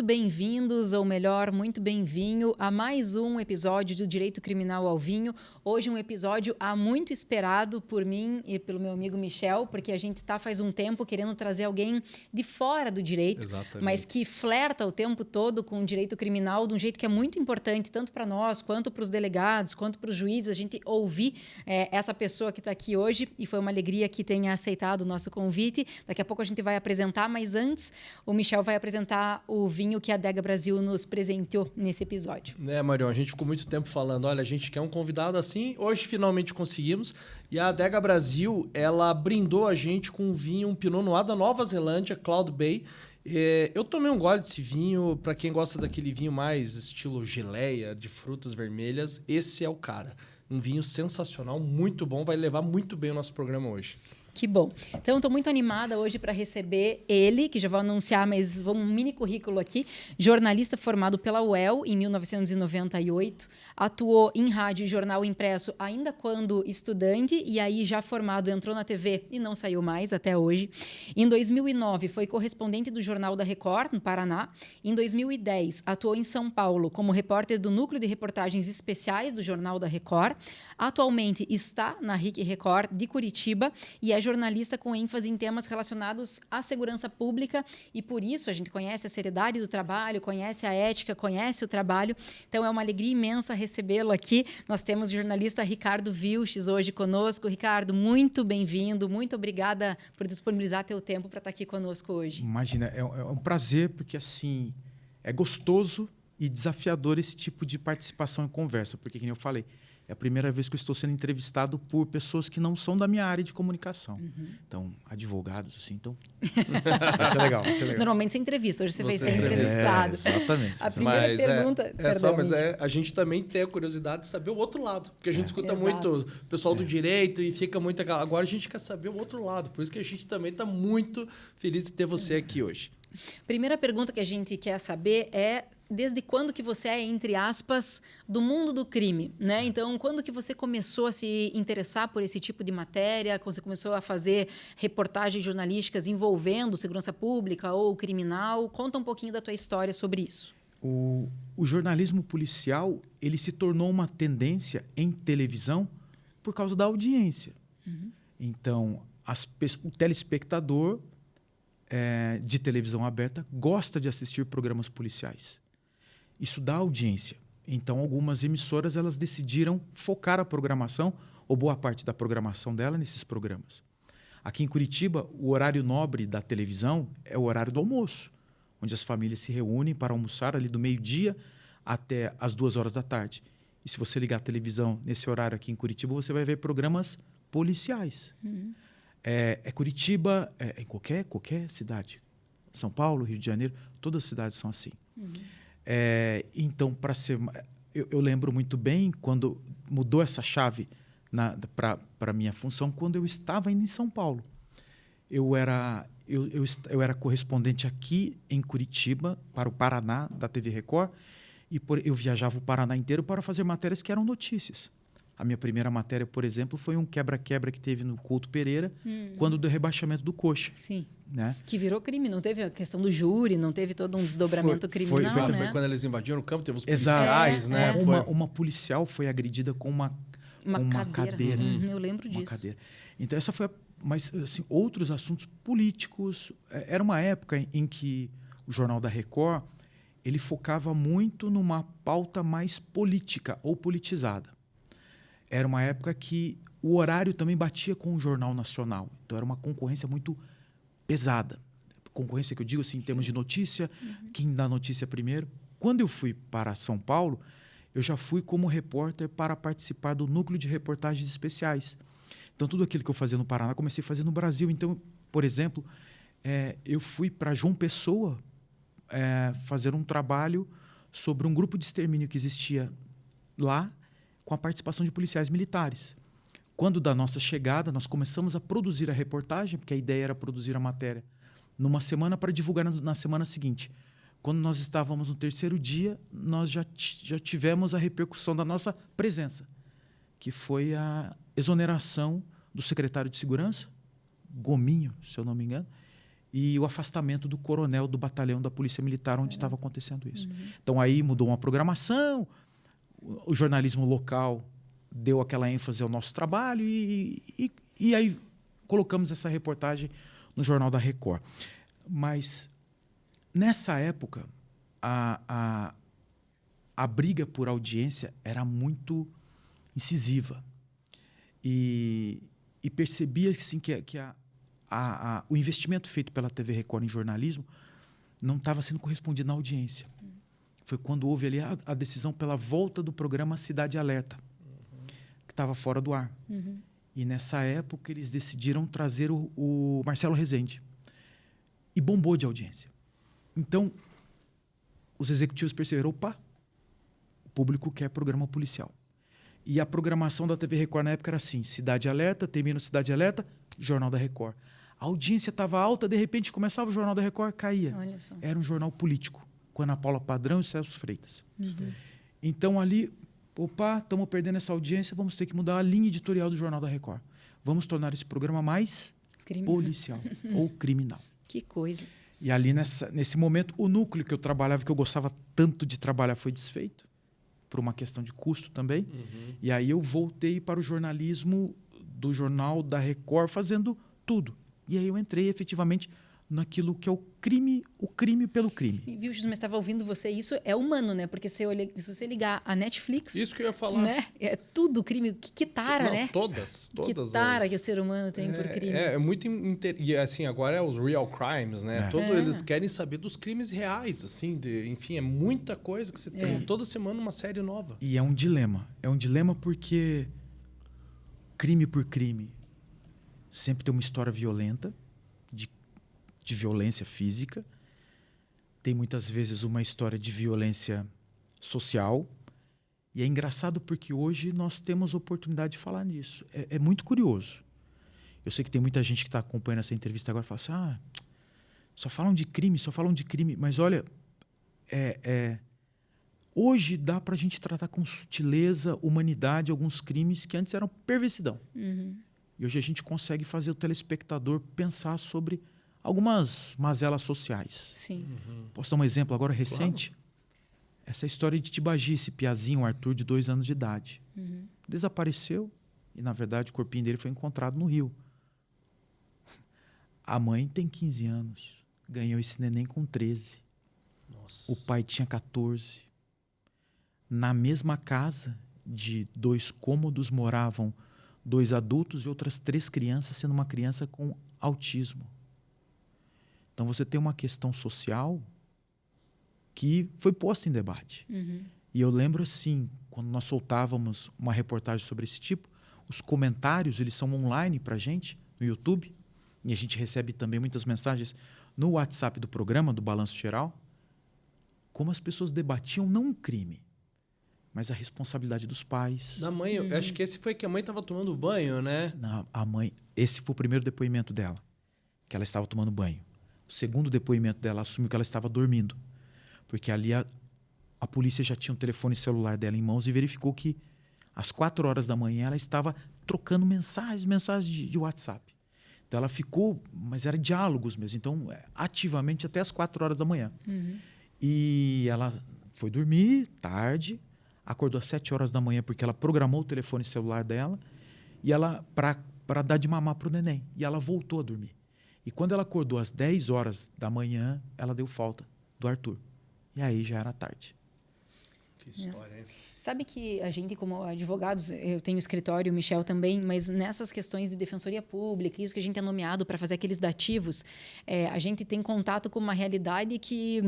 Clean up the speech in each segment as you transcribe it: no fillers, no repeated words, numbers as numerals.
muito bem-vindos, ou melhor, muito bem-vindo a mais um episódio do Direito Criminal ao Vinho. Hoje um episódio muito esperado por mim e pelo meu amigo Michel, porque a gente está faz um tempo querendo trazer alguém de fora do direito, Exatamente. mas que flerta o tempo todo com o direito criminal de um jeito que é muito importante, tanto para nós, quanto para os delegados, quanto para os juízes, a gente ouvir essa pessoa que está aqui hoje, e foi uma alegria que tenha aceitado o nosso convite. Daqui a pouco a gente vai apresentar, mas antes o Michel vai apresentar o vinho que a Adega Brasil nos presenteou nesse episódio. Marion, a gente ficou muito tempo falando, olha, a gente quer um convidado assim, hoje finalmente conseguimos, e a Adega Brasil, ela brindou a gente com um vinho, um Pinot Noir da Nova Zelândia, Cloud Bay. Eu tomei um gole desse vinho, para quem gosta daquele vinho mais estilo geleia, de frutas vermelhas, esse é o cara. Um vinho sensacional, muito bom, vai levar muito bem o nosso programa hoje. Que bom. Então, estou muito animada hoje para receber ele, que já vou anunciar, mas um mini currículo aqui. Jornalista formado pela UEL em 1998. Atuou em rádio e jornal impresso ainda quando estudante, e aí já formado entrou na TV e não saiu mais até hoje. Em 2009, foi correspondente do Jornal da Record, no Paraná. Em 2010, atuou em São Paulo como repórter do Núcleo de Reportagens Especiais do Jornal da Record. Atualmente está na RIC Record de Curitiba e é jornalista com ênfase em temas relacionados à segurança pública, e por isso a gente conhece a seriedade do trabalho, conhece a ética, conhece o trabalho. Então é uma alegria imensa recebê-lo aqui. Nós temos o jornalista Ricardo Vilches hoje conosco. Ricardo, muito bem-vindo, muito obrigada por disponibilizar teu tempo para estar aqui conosco hoje. Imagina, é um prazer, porque assim, é gostoso e desafiador esse tipo de participação e conversa, porque, como eu falei, é a primeira vez que eu estou sendo entrevistado por pessoas que não são da minha área de comunicação. Então, advogados, assim, então... vai ser legal, vai ser legal. Normalmente você entrevista, hoje você vai ser entrevistado. Exatamente. A primeira pergunta... A gente também tem a curiosidade de saber o outro lado, porque a gente escuta muito o pessoal do direito e fica muito... Agora a gente quer saber o outro lado, por isso que a gente também está muito feliz de ter você aqui hoje. Primeira pergunta que a gente quer saber é: desde quando que você é, entre aspas, do mundo do crime, né? Então, quando que você começou a se interessar por esse tipo de matéria? Quando você começou a fazer reportagens jornalísticas envolvendo segurança pública ou criminal? Conta um pouquinho da tua história sobre isso. O jornalismo policial, ele se tornou uma tendência em televisão por causa da audiência. Então, o telespectador de televisão aberta gosta de assistir programas policiais. Isso dá audiência. Então, algumas emissoras elas decidiram focar a programação, ou boa parte da programação dela, nesses programas. Aqui em Curitiba, o horário nobre da televisão é o horário do almoço, onde as famílias se reúnem para almoçar ali do meio-dia até as 2 horas da tarde. E se você ligar a televisão nesse horário aqui em Curitiba, você vai ver programas policiais. Curitiba, em qualquer cidade. São Paulo, Rio de Janeiro, todas as cidades são assim. Então, eu lembro muito bem quando mudou essa chave para a minha função, quando eu estava ainda em São Paulo. Eu era correspondente aqui em Curitiba, para o Paraná, da TV Record, e eu viajava o Paraná inteiro para fazer matérias que eram notícias. A minha primeira matéria, por exemplo, foi um quebra-quebra que teve no Couto Pereira, quando do rebaixamento do Coxa. Sim. Né? Que virou crime, não teve a questão do júri, não teve todo um desdobramento criminal, né? Foi quando eles invadiram o campo, teve os policiais, né? Uma policial foi agredida com uma cadeira. Eu lembro disso. Cadeira. Então, essa foi... Mas, assim, outros assuntos políticos... Era uma época em que o Jornal da Record ele focava muito numa pauta mais política ou politizada. Era uma época que o horário também batia com o Jornal Nacional. Então, era uma concorrência muito pesada. Concorrência que eu digo assim, em termos de notícia, quem dá notícia primeiro. Quando eu fui para São Paulo, eu já fui como repórter para participar do Núcleo de Reportagens Especiais. Então, tudo aquilo que eu fazia no Paraná, comecei a fazer no Brasil. Então, por exemplo, eu fui para João Pessoa fazer um trabalho sobre um grupo de extermínio que existia lá, com a participação de policiais militares. Quando da nossa chegada, nós começamos a produzir a reportagem, porque a ideia era produzir a matéria numa semana para divulgar na semana seguinte. Quando nós estávamos no 3º dia, nós já tivemos a repercussão da nossa presença, que foi a exoneração do secretário de Segurança, Gominho, se eu não me engano, e o afastamento do coronel do batalhão da Polícia Militar onde estava acontecendo isso. Então aí mudou uma programação, o jornalismo local deu aquela ênfase ao nosso trabalho e aí colocamos essa reportagem no Jornal da Record. Mas nessa época a briga por audiência era muito incisiva e percebia assim, que o investimento feito pela TV Record em jornalismo não estava sendo correspondido na audiência. Foi quando houve ali a decisão pela volta do programa Cidade Alerta, que estava fora do ar. E nessa época eles decidiram trazer o Marcelo Rezende. E bombou de audiência. Então, os executivos perceberam, opa, o público quer programa policial. E a programação da TV Record na época era assim, Cidade Alerta, termina o Cidade Alerta, Jornal da Record. A audiência estava alta, de repente começava o Jornal da Record, caía. Olha só. Era um jornal político, com Ana Paula Padrão e Celso Freitas. Então ali, opa, estamos perdendo essa audiência, vamos ter que mudar a linha editorial do Jornal da Record. Vamos tornar esse programa mais policial ou criminal. Que coisa. E ali, nesse momento, o núcleo que eu trabalhava, que eu gostava tanto de trabalhar, foi desfeito, por uma questão de custo também. E aí eu voltei para o jornalismo do Jornal da Record, fazendo tudo. E aí eu entrei efetivamente naquilo que é o crime pelo crime. E, viu, mas estava ouvindo você, isso é humano, né? Porque se você ligar a Netflix... Isso que eu ia falar. Né? É tudo crime. Que tara, né? Todas que tara que o ser humano tem por crime. É muito... E assim, agora é os real crimes, né? Eles querem saber dos crimes reais, assim. Enfim, é muita coisa que você tem. Toda semana uma série nova. E é um dilema. É um dilema porque crime por crime sempre tem uma história violenta, de violência física, tem muitas vezes uma história de violência social, e é engraçado porque hoje nós temos oportunidade de falar nisso. É muito curioso. Eu sei que tem muita gente que está acompanhando essa entrevista agora e fala assim, só falam de crime, mas olha, hoje dá para a gente tratar com sutileza, humanidade, alguns crimes que antes eram perversidão. E hoje a gente consegue fazer o telespectador pensar sobre algumas mazelas sociais. Sim. Posso dar um exemplo agora recente? Claro. Essa história de Tibagi, esse piazinho, o Arthur, de 2 anos de idade. Desapareceu e, na verdade, o corpinho dele foi encontrado no Rio. A mãe tem 15 anos, ganhou esse neném com 13. Nossa. O pai tinha 14. Na mesma casa, de 2 cômodos, moravam 2 adultos e outras 3 crianças, sendo uma criança com autismo. Então, você tem uma questão social que foi posta em debate. E eu lembro, assim, quando nós soltávamos uma reportagem sobre esse tipo, os comentários, eles são online para a gente, no YouTube, e a gente recebe também muitas mensagens no WhatsApp do programa, do Balanço Geral, como as pessoas debatiam não um crime, mas a responsabilidade dos pais. Da mãe, eu acho que esse foi que a mãe estava tomando banho, né? Não, a mãe, esse foi o primeiro depoimento dela, que ela estava tomando banho. O segundo depoimento dela assumiu que ela estava dormindo, porque ali a polícia já tinha o telefone celular dela em mãos e verificou que às 4 horas da manhã ela estava trocando mensagens de WhatsApp. Então ela ficou, mas era diálogos mesmo, então ativamente até às 4 horas da manhã. E ela foi dormir tarde, acordou às 7 horas da manhã porque ela programou o telefone celular dela e ela para dar de mamar para o neném. E ela voltou a dormir. E quando ela acordou às 10 horas da manhã, ela deu falta do Arthur. E aí já era tarde. Que história, hein? Sabe que a gente, como advogados, eu tenho escritório, o Michel também, mas nessas questões de defensoria pública, isso que a gente é nomeado para fazer aqueles dativos, a gente tem contato com uma realidade que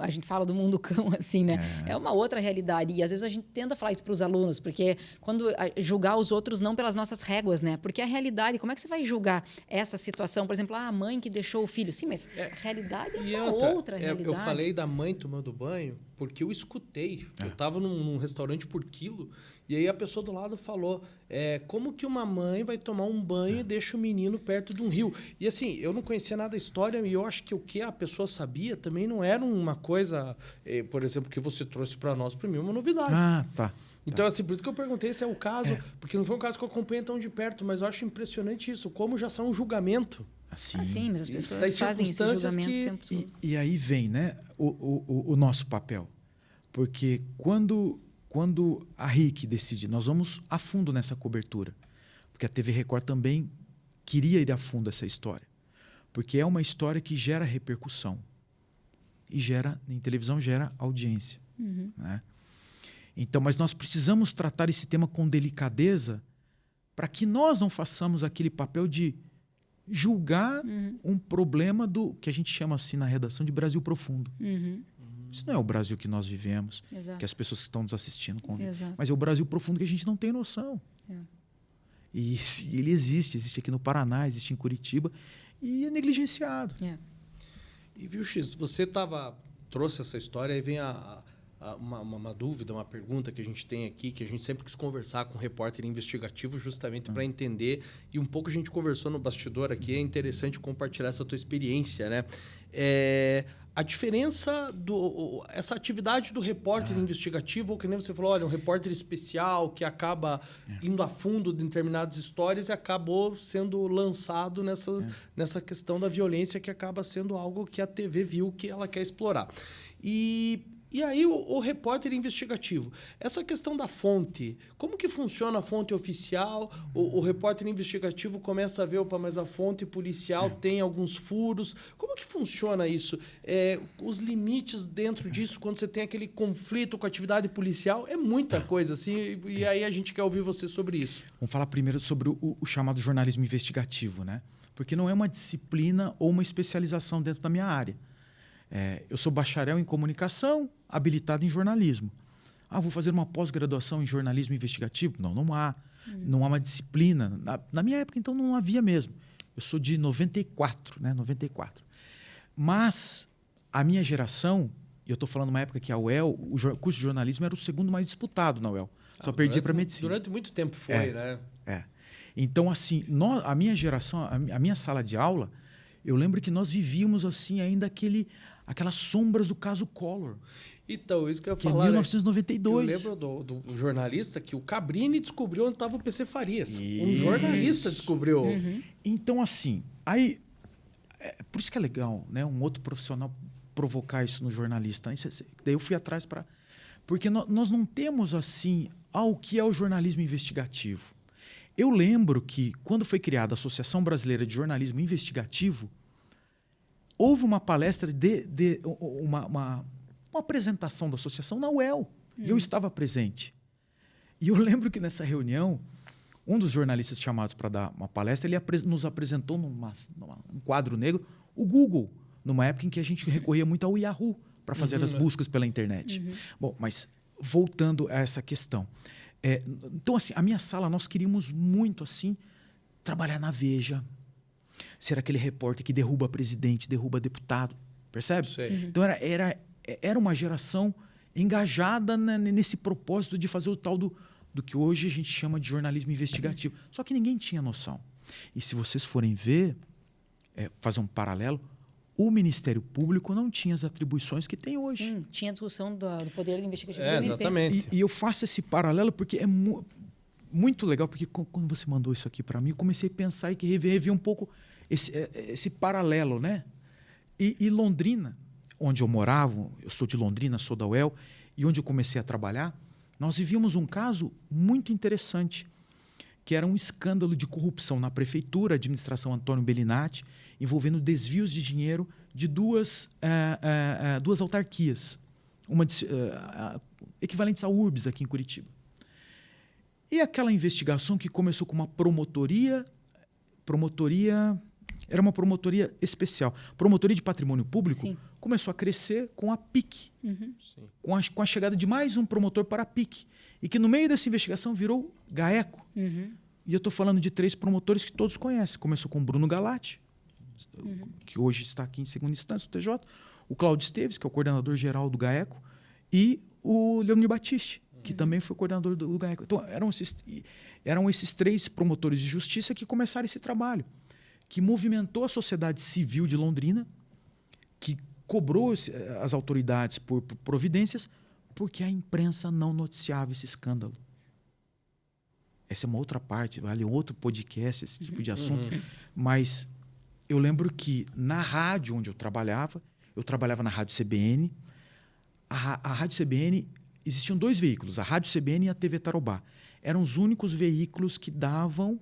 a gente fala do mundo cão, assim, né? É uma outra realidade. E às vezes a gente tenta falar isso para os alunos, porque quando julgar os outros não pelas nossas réguas, né? Porque a realidade, como é que você vai julgar essa situação? Por exemplo, a mãe que deixou o filho. Sim, mas a realidade é uma outra realidade. Eu falei da mãe tomando banho porque eu escutei. Eu estava num restaurante por quilo, e aí a pessoa do lado falou, como que uma mãe vai tomar um banho e deixa o menino perto de um rio? E assim, eu não conhecia nada da história, e eu acho que o que a pessoa sabia também não era uma coisa, por exemplo, que você trouxe para nós, para mim, uma novidade. Tá. Então, assim, por isso que eu perguntei se é o caso, porque não foi um caso que eu acompanhei tão de perto, mas eu acho impressionante isso, como já saiu um julgamento. Assim, sim, mas as pessoas tem fazem esse circunstâncias julgamento que- o tempo todo. E aí vem, né, o nosso papel. Porque quando a RIC decide, nós vamos a fundo nessa cobertura. Porque a TV Record também queria ir a fundo essa história. Porque é uma história que gera repercussão. E em televisão gera audiência. Né? Então, mas nós precisamos tratar esse tema com delicadeza para que nós não façamos aquele papel de julgar um problema do que a gente chama assim na redação de Brasil profundo. Isso não é o Brasil que nós vivemos, Exato. que as pessoas que estão nos assistindo convivem. Exato. Mas é o Brasil profundo que a gente não tem noção. E ele existe aqui no Paraná, existe em Curitiba e é negligenciado. E viu, X, você trouxe essa história e vem uma dúvida, uma pergunta que a gente tem aqui, que a gente sempre quis conversar com um repórter investigativo justamente para entender, e um pouco a gente conversou no bastidor aqui, é interessante compartilhar essa tua experiência, né? A diferença essa atividade do repórter investigativo, ou que nem você falou, olha, um repórter especial que acaba indo a fundo de determinadas histórias e acabou sendo lançado nessa questão da violência, que acaba sendo algo que a TV viu que ela quer explorar. E aí o repórter investigativo, essa questão da fonte, como que funciona a fonte oficial? O repórter investigativo começa a ver, opa, mas a fonte policial tem alguns furos. Como que funciona isso? Os limites dentro disso, quando você tem aquele conflito com a atividade policial, é muita coisa, assim, e aí a gente quer ouvir você sobre isso. Vamos falar primeiro sobre o chamado jornalismo investigativo, né? Porque não é uma disciplina ou uma especialização dentro da minha área. Eu sou bacharel em comunicação, habilitado em jornalismo. Vou fazer uma pós-graduação em jornalismo investigativo? Não há. Não há uma disciplina. Na minha época, então, não havia mesmo. Eu sou de 94, né? 94. Mas a minha geração, e eu estou falando uma época que a UEL, o curso de jornalismo era o segundo mais disputado na UEL. Só perdia para medicina. Durante muito tempo foi, né? Então, assim, a minha geração, a minha sala de aula, eu lembro que nós vivíamos assim ainda aquelas sombras do caso Collor. Então, isso que eu ia falar. falar. Que é 1992. Eu lembro do jornalista que o Cabrini descobriu onde estava o PC Farias. Um jornalista descobriu. Então, assim, aí... por isso que é legal, né? Um outro profissional provocar isso no jornalista. Daí eu fui atrás para... Porque nós não temos, assim, o que é o jornalismo investigativo. Eu lembro que, quando foi criada a Associação Brasileira de Jornalismo Investigativo, houve uma palestra, uma apresentação da associação na UEL. E eu estava presente. E eu lembro que nessa reunião, um dos jornalistas chamados para dar uma palestra, ele nos apresentou num quadro negro o Google, numa época em que a gente recorria muito ao Yahoo para fazer as buscas pela internet. Bom, mas voltando a essa questão. Então, assim, a minha sala, nós queríamos muito assim trabalhar na Veja, ser aquele repórter que derruba presidente, derruba deputado, percebe? Então, era uma geração engajada nesse propósito de fazer o tal do que hoje a gente chama de jornalismo investigativo. Só que ninguém tinha noção. E se vocês forem ver, fazer um paralelo, o Ministério Público não tinha as atribuições que tem hoje. Sim, tinha a discussão do poder investigativo do MP. Exatamente. E eu faço esse paralelo porque é muito legal, porque quando você mandou isso aqui para mim, eu comecei a pensar e rever um pouco esse paralelo, né? E Londrina, onde eu morava, eu sou de Londrina, sou da UEL, e onde eu comecei a trabalhar, nós vivíamos um caso muito interessante, que era um escândalo de corrupção na prefeitura, administração Antônio Bellinati, envolvendo desvios de dinheiro de duas autarquias, uma equivalentes à URBS aqui em Curitiba. E aquela investigação que começou com uma promotoria, era uma promotoria especial. Promotoria de Patrimônio Público. Sim. Começou a crescer com a PIC, com a chegada de mais um promotor para a PIC. E que no meio dessa investigação virou GAECO. E eu estou falando de 3 promotores que todos conhecem. Começou com o Bruno Galati, que hoje está aqui em segunda instância, o TJ, o Cláudio Esteves, que é o coordenador geral do GAECO, e o Leonir Batiste, que também foi coordenador do GAECO. Então, eram esses 3 promotores de justiça que começaram esse trabalho, que movimentou a sociedade civil de Londrina, que cobrou as autoridades por providências, porque a imprensa não noticiava esse escândalo. Essa é uma outra parte, vale outro podcast, esse tipo de assunto. Mas eu lembro que na rádio onde eu trabalhava na Rádio CBN. A Rádio CBN, existiam 2 veículos, a Rádio CBN e a TV Tarobá. Eram os únicos veículos que davam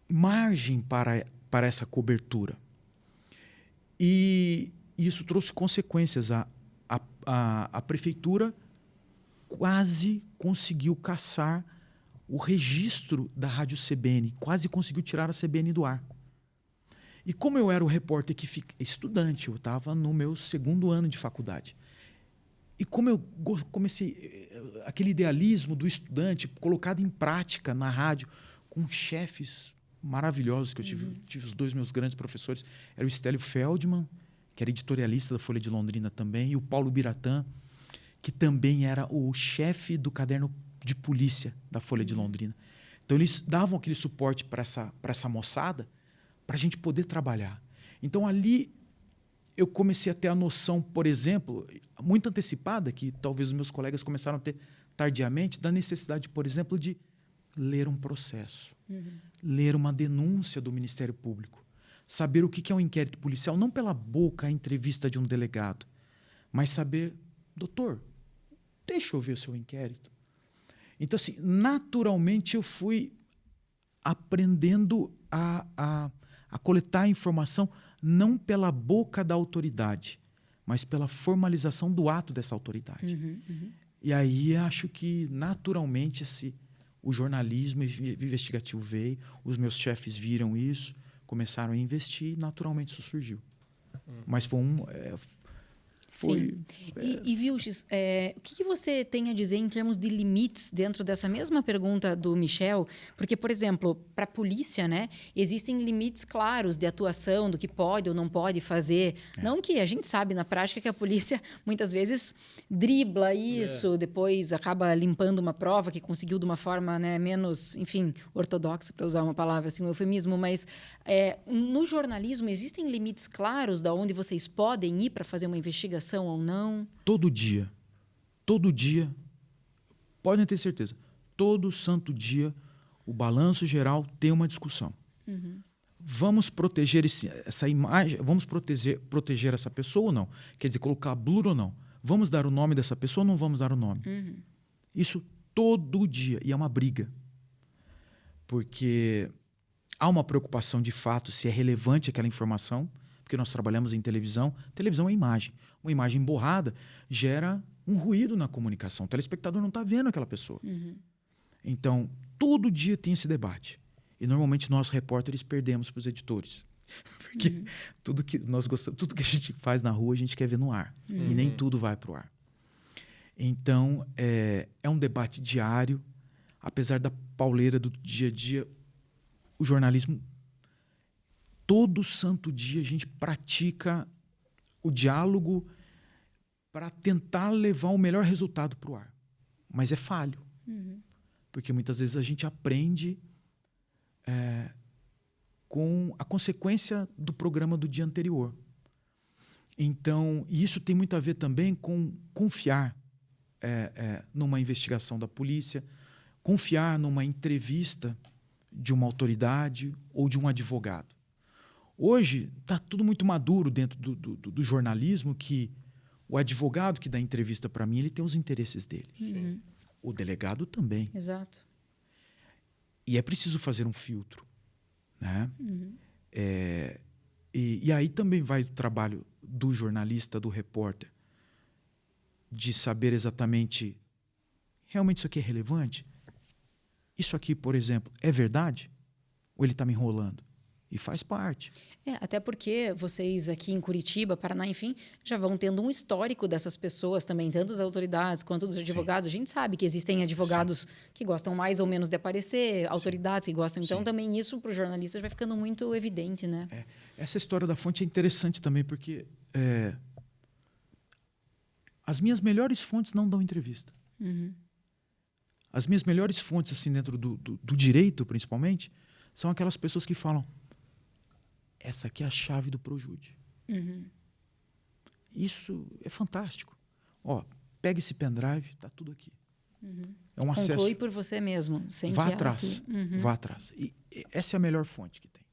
margem para essa cobertura. E isso trouxe consequências. A prefeitura quase conseguiu caçar o registro da Rádio CBN, quase conseguiu tirar a CBN do ar. E como eu era o repórter estudante, eu estava no meu 2º ano de faculdade. E como eu comecei, aquele idealismo do estudante colocado em prática na rádio, com chefes maravilhosos que eu tive os 2 meus grandes professores, era o Stélio Feldman, que era editorialista da Folha de Londrina também, e o Paulo Biratã, que também era o chefe do caderno de polícia da Folha de Londrina. Então, eles davam aquele suporte para essa moçada, para a gente poder trabalhar. Então, ali, eu comecei a ter a noção, por exemplo, muito antecipada, que talvez os meus colegas começaram a ter tardiamente, da necessidade, por exemplo, de ler um processo, ler uma denúncia do Ministério Público, saber o que é um inquérito policial, não pela boca a entrevista de um delegado, mas saber, doutor, deixa eu ver o seu inquérito. Então, assim, naturalmente eu fui aprendendo a coletar informação não pela boca da autoridade, mas pela formalização do ato dessa autoridade. E aí acho que naturalmente o jornalismo investigativo veio, os meus chefes viram isso, começaram a investir e naturalmente isso surgiu. Mas foi Sim. E Vilches, o que você tem a dizer em termos de limites dentro dessa mesma pergunta do Michel? Porque, por exemplo, para a polícia, né, existem limites claros de atuação, do que pode ou não pode fazer. Não que a gente sabe na prática que a polícia muitas vezes dribla isso, depois acaba limpando uma prova que conseguiu de uma forma, né, menos, enfim, ortodoxa, para usar uma palavra assim, um eufemismo, mas no jornalismo existem limites claros de onde vocês podem ir para fazer uma investigação ou não? Todo dia, podem ter certeza, todo santo dia o Balanço Geral tem uma discussão. Vamos proteger essa imagem, vamos proteger essa pessoa ou não? Quer dizer, colocar blur ou não? Vamos dar o nome dessa pessoa ou não vamos dar o nome? Isso todo dia, e é uma briga. Porque há uma preocupação de fato se é relevante aquela informação, porque nós trabalhamos em televisão. Televisão é imagem. Uma imagem borrada gera um ruído na comunicação. O telespectador não está vendo aquela pessoa. Então, todo dia tem esse debate. E, normalmente, nós, repórteres, perdemos para os editores. Porque tudo que nós gostamos, tudo que a gente faz na rua, a gente quer ver no ar. E nem tudo vai para o ar. Então, é um debate diário. Apesar da pauleira do dia a dia, o jornalismo... Todo santo dia a gente pratica o diálogo para tentar levar o melhor resultado para o ar. Mas é falho. Porque muitas vezes a gente aprende com a consequência do programa do dia anterior. Então, isso tem muito a ver também com confiar numa investigação da polícia, confiar numa entrevista de uma autoridade ou de um advogado. Hoje está tudo muito maduro dentro do jornalismo, que o advogado que dá entrevista para mim, ele tem os interesses dele. O delegado também. Exato. E é preciso fazer um filtro. Né? E aí também vai o trabalho do jornalista, do repórter, de saber exatamente, realmente isso aqui é relevante? Isso aqui, por exemplo, é verdade? Ou ele está me enrolando? E faz parte. Até porque vocês aqui em Curitiba, Paraná, enfim, já vão tendo um histórico dessas pessoas também, tanto as autoridades quanto os advogados. A gente sabe que existem advogados que gostam mais ou menos de aparecer, autoridades que gostam. Então, também isso para os jornalistas vai ficando muito evidente, né? Essa história da fonte é interessante também, porque as minhas melhores fontes não dão entrevista. As minhas melhores fontes, assim, dentro do direito, principalmente, são aquelas pessoas que falam: essa aqui é a chave do Projude. Isso é fantástico. Pega esse pendrive, está tudo aqui. É um acesso. Conclui por você mesmo. Sem vá que atrás. Vá atrás. E essa é a melhor fonte que tem.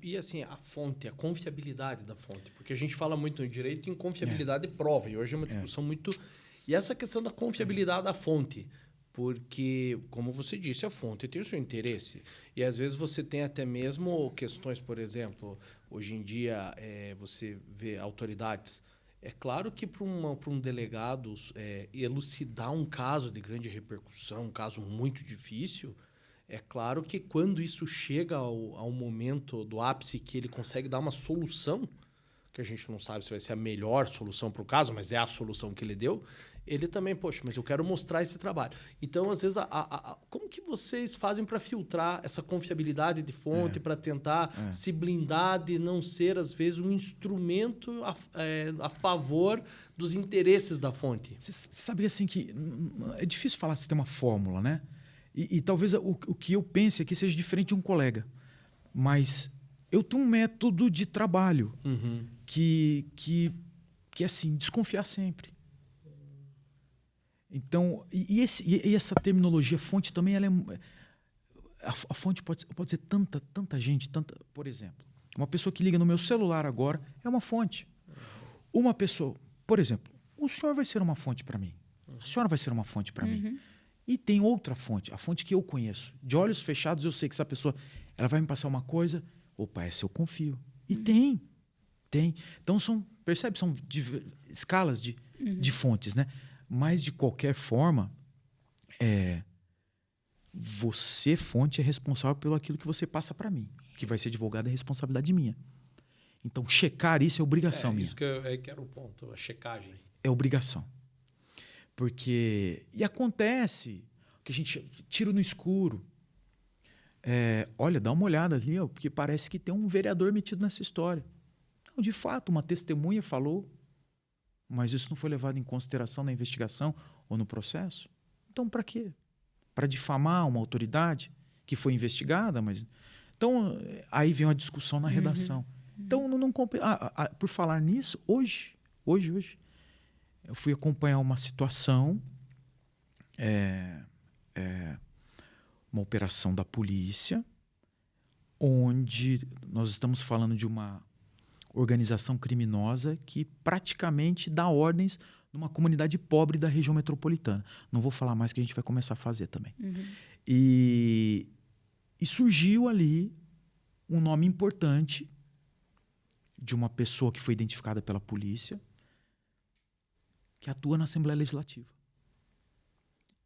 E assim, a fonte, a confiabilidade da fonte. Porque a gente fala muito no direito em confiabilidade de prova. E hoje é uma discussão muito... E essa questão da confiabilidade da fonte. Porque, como você disse, a fonte tem o seu interesse. E, às vezes, você tem até mesmo questões, por exemplo, hoje em dia, você vê autoridades... É claro que para um delegado elucidar um caso de grande repercussão, um caso muito difícil, é claro que quando isso chega ao momento do ápice que ele consegue dar uma solução, que a gente não sabe se vai ser a melhor solução para o caso, mas é a solução que ele deu, ele também, poxa, mas eu quero mostrar esse trabalho. Então, às vezes, como que vocês fazem para filtrar essa confiabilidade de fonte, para tentar se blindar de não ser, às vezes, um instrumento a favor dos interesses da fonte? Você sabe assim que é difícil falar se tem uma fórmula, né? E talvez o que eu pense aqui seja diferente de um colega. Mas eu tenho um método de trabalho que é assim, desconfiar sempre. Então, e essa terminologia fonte também, ela a fonte pode ser tanta gente, por exemplo, uma pessoa que liga no meu celular agora é uma fonte. Uma pessoa, por exemplo, o senhor vai ser uma fonte para mim. A senhora vai ser uma fonte para mim. E tem outra fonte, a fonte que eu conheço. De olhos fechados, eu sei que essa pessoa ela vai me passar uma coisa, opa, essa eu confio. E tem. Então, percebe? São escalas de fontes, né? Mas, de qualquer forma, você, fonte, é responsável pelo aquilo que você passa para mim. O que vai ser divulgado é responsabilidade minha. Então, checar isso é obrigação minha. Isso que era o ponto, a checagem. É obrigação. Porque... E acontece que a gente tira no escuro. Olha, dá uma olhada ali, porque parece que tem um vereador metido nessa história. Não, de fato, uma testemunha falou... Mas isso não foi levado em consideração na investigação ou no processo? Então, para quê? Para difamar uma autoridade que foi investigada? Então, aí vem uma discussão na redação. Então, não por falar nisso, hoje, eu fui acompanhar uma situação, uma operação da polícia, onde nós estamos falando de uma organização criminosa que praticamente dá ordens numa comunidade pobre da região metropolitana. Não vou falar mais, que a gente vai começar a fazer também. E surgiu ali um nome importante de uma pessoa que foi identificada pela polícia, que atua na Assembleia Legislativa.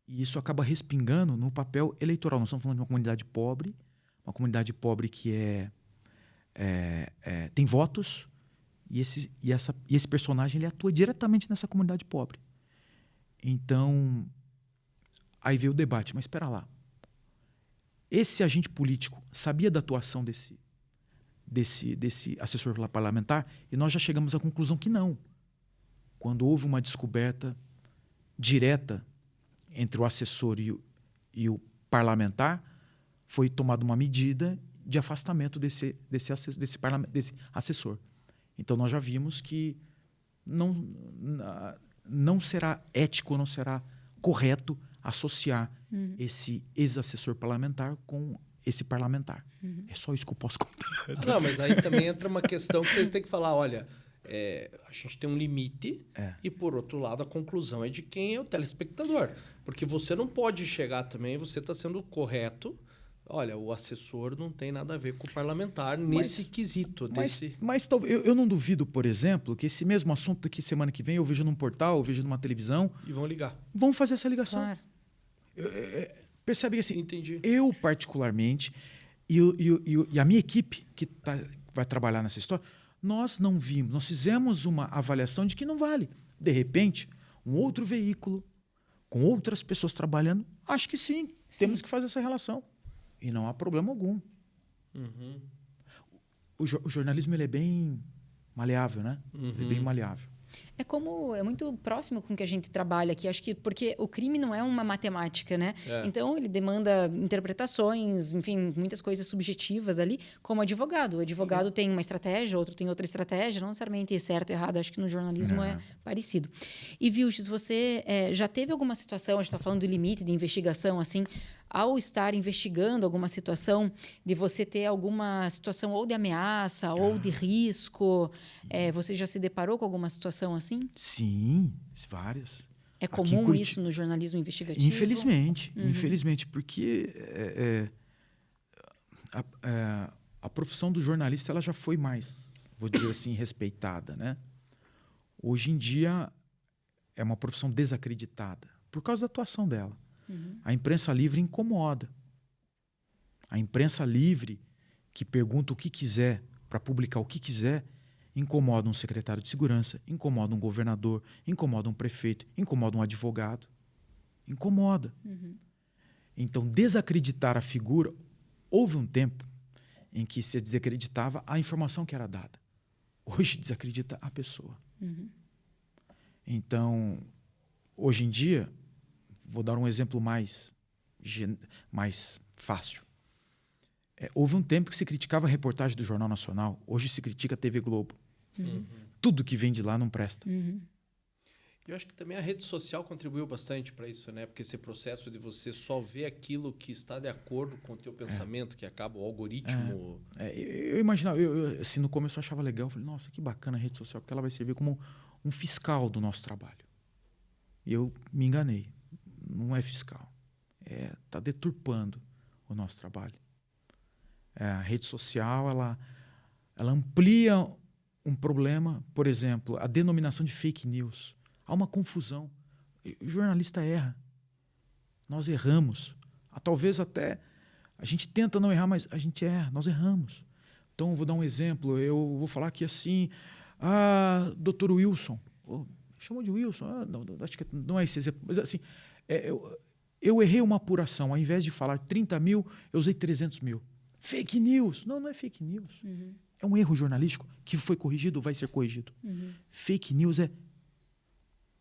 E isso acaba respingando no papel eleitoral. Nós estamos falando de uma comunidade pobre que tem votos, e esse personagem ele atua diretamente nessa comunidade pobre. Então, aí veio o debate, mas espera lá. Esse agente político sabia da atuação desse assessor parlamentar? E nós já chegamos à conclusão que não. Quando houve uma descoberta direta entre o assessor e o parlamentar, foi tomada uma medida de afastamento desse assessor. Então, nós já vimos que não será ético, não será correto associar esse ex-assessor parlamentar com esse parlamentar. É só isso que eu posso contar. Não, mas aí também entra uma questão que vocês têm que falar, olha, a gente tem um limite e, por outro lado, a conclusão é de quem é o telespectador. Porque você não pode chegar também, você está sendo correto. Olha, o assessor não tem nada a ver com o parlamentar nesse quesito. Mas eu não duvido, por exemplo, que esse mesmo assunto que semana que vem eu vejo num portal, eu vejo numa televisão. E vão ligar. Vão fazer essa ligação. Claro. Percebe que assim, entendi. Eu particularmente e a minha equipe que vai trabalhar nessa história, nós não vimos, nós fizemos uma avaliação de que não vale. De repente, um outro veículo, com outras pessoas trabalhando, acho que sim. Temos que fazer essa relação. E não há problema algum. O jornalismo ele é bem maleável, né? Ele é bem maleável. É muito próximo com o que a gente trabalha aqui, acho que porque o crime não é uma matemática, né? Então, ele demanda interpretações, enfim, muitas coisas subjetivas ali, como advogado. O advogado tem uma estratégia, outro tem outra estratégia, não necessariamente certo e errado, acho que no jornalismo é parecido. E, Vilches, você já teve alguma situação, a gente está falando do limite de investigação, assim, ao estar investigando alguma situação, de você ter alguma situação ou de ameaça ou de risco? Você já se deparou com alguma situação assim? Sim, várias. É Aqui em comum Curitiba, isso no jornalismo investigativo? infelizmente, porque a profissão do jornalista ela já foi mais, vou dizer assim, respeitada, né? Hoje em dia é uma profissão desacreditada por causa da atuação dela. A imprensa livre incomoda. A imprensa livre que pergunta o que quiser para publicar o que quiser incomoda um secretário de segurança, incomoda um governador, incomoda um prefeito, incomoda um advogado. Incomoda. Então, desacreditar a figura... Houve um tempo em que se desacreditava a informação que era dada. Hoje desacredita a pessoa. Então, hoje em dia, vou dar um exemplo mais fácil. Houve um tempo que se criticava a reportagem do Jornal Nacional. Hoje se critica a TV Globo. Tudo que vem de lá não presta. Eu acho que também a rede social contribuiu bastante para isso, né? Porque esse processo de você só ver aquilo que está de acordo com o teu pensamento, que acaba o algoritmo... Eu imaginava, assim, no começo eu achava legal, eu falei, nossa, que bacana a rede social, porque ela vai servir como um fiscal do nosso trabalho. E eu me enganei. Não é fiscal. Está deturpando o nosso trabalho. A rede social, ela amplia um problema, por exemplo, a denominação de fake news. Há uma confusão. O jornalista erra. Nós erramos. Talvez até a gente tenta não errar, mas a gente erra, nós erramos. Então, vou dar um exemplo. Eu vou falar aqui assim, doutor Wilson. Chamou de Wilson? Não, acho que não é esse exemplo. Mas assim, eu errei uma apuração. Ao invés de falar 30 mil, eu usei 300 mil. Fake news. Não é fake news. É um erro jornalístico que foi corrigido ou vai ser corrigido. Fake news é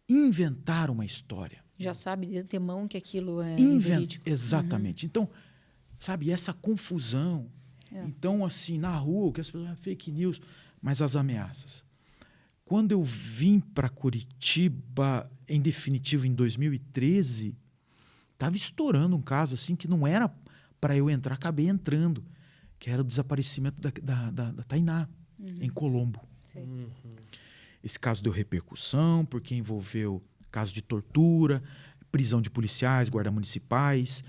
inventar uma história. Já sabe de antemão que aquilo é verídico. Exatamente. Então, sabe, essa confusão. Então, assim, na rua, que as pessoas fake news, mas as ameaças. Quando eu vim para Curitiba, em definitivo, em 2013, estava estourando um caso assim que não era para eu entrar, acabei entrando, que era o desaparecimento da Tainá, em Colombo. Esse caso deu repercussão, porque envolveu caso de tortura, prisão de policiais, guardas municipais,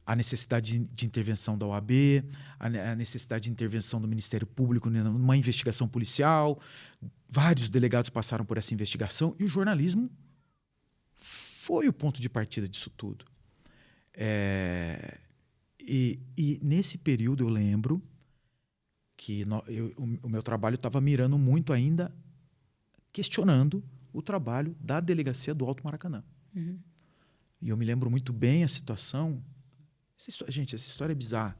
a necessidade de intervenção da OAB, a necessidade de intervenção do Ministério Público numa investigação policial. Vários delegados passaram por essa investigação e o jornalismo foi o ponto de partida disso tudo. E nesse período eu lembro que o meu trabalho estava mirando muito ainda, questionando o trabalho da delegacia do Alto Maracanã. E eu me lembro muito bem a situação. Gente, essa história é bizarra.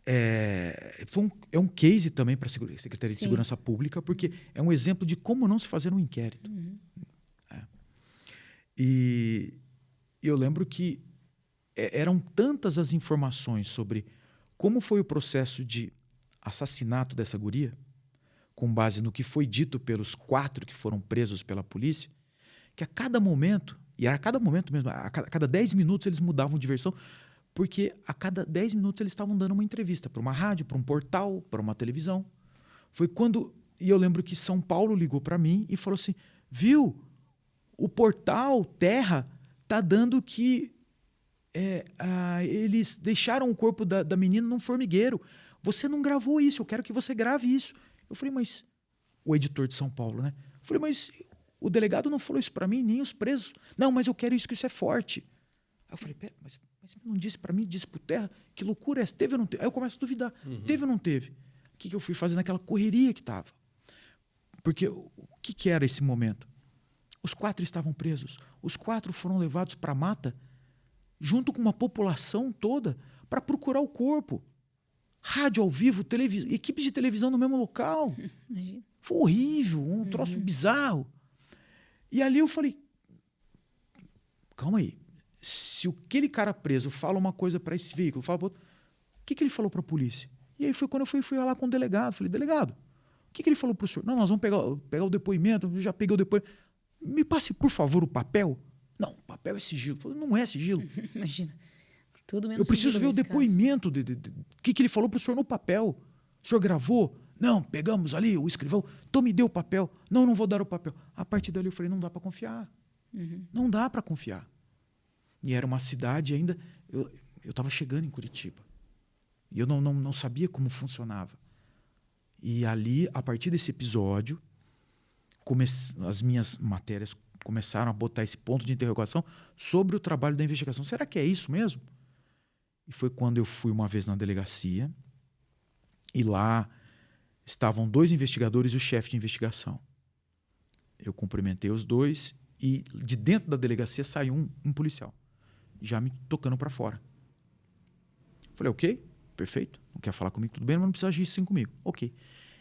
É um case também para a Secretaria de Segurança Pública, porque é um exemplo de como não se fazer um inquérito. E eu lembro que eram tantas as informações sobre como foi o processo de assassinato dessa guria, com base no que foi dito pelos 4 que foram presos pela polícia, que a cada momento, e era a cada momento mesmo, a cada 10 minutos eles mudavam de versão, porque a cada 10 minutos eles estavam dando uma entrevista para uma rádio, para um portal, para uma televisão. Foi quando... E eu lembro que São Paulo ligou para mim e falou assim, viu, o portal Terra está dando que eles deixaram o corpo da menina num formigueiro. Você não gravou isso, eu quero que você grave isso. Eu falei, mas... O editor de São Paulo, né? Eu falei, mas o delegado não falou isso para mim, nem os presos. Não, mas eu quero isso, que isso é forte. Aí eu falei, pera, mas você não disse para mim, disse pro Terra, que loucura é essa? Teve ou não teve? Aí eu começo a duvidar. Teve ou não teve? O que eu fui fazer naquela correria que estava? Porque o que era esse momento? Os 4 estavam presos. Os 4 foram levados para a mata, junto com uma população toda, para procurar o corpo. Rádio ao vivo, equipe de televisão no mesmo local. Foi horrível, um troço bizarro. E ali eu falei, calma aí. Se aquele cara preso fala uma coisa para esse veículo, fala para outro, o que ele falou para a polícia? E aí foi quando eu fui lá com o delegado. Falei, delegado, o que ele falou para o senhor? Não, nós vamos pegar o depoimento, eu já peguei o depoimento. Me passe, por favor, o papel Não, papel é sigilo. Eu falei, não é sigilo. Imagina. Tudo menos Eu preciso sigilo ver o nesse depoimento. O que ele falou para o senhor no papel. O senhor gravou? Não, pegamos ali o escrivão. Então me deu o papel. Não, não vou dar o papel. A partir dali eu falei, não dá para confiar. Não dá para confiar. E era uma cidade ainda... Eu estava chegando em Curitiba. E eu não sabia como funcionava. E ali, a partir desse episódio, as minhas matérias começaram a botar esse ponto de interrogação sobre o trabalho da investigação. Será que é isso mesmo? E foi quando eu fui uma vez na delegacia e lá estavam 2 investigadores e o chefe de investigação. Eu cumprimentei os 2 e de dentro da delegacia saiu um policial, já me tocando para fora. Falei, ok, perfeito, não quer falar comigo, tudo bem, mas não precisa agir assim comigo. Ok.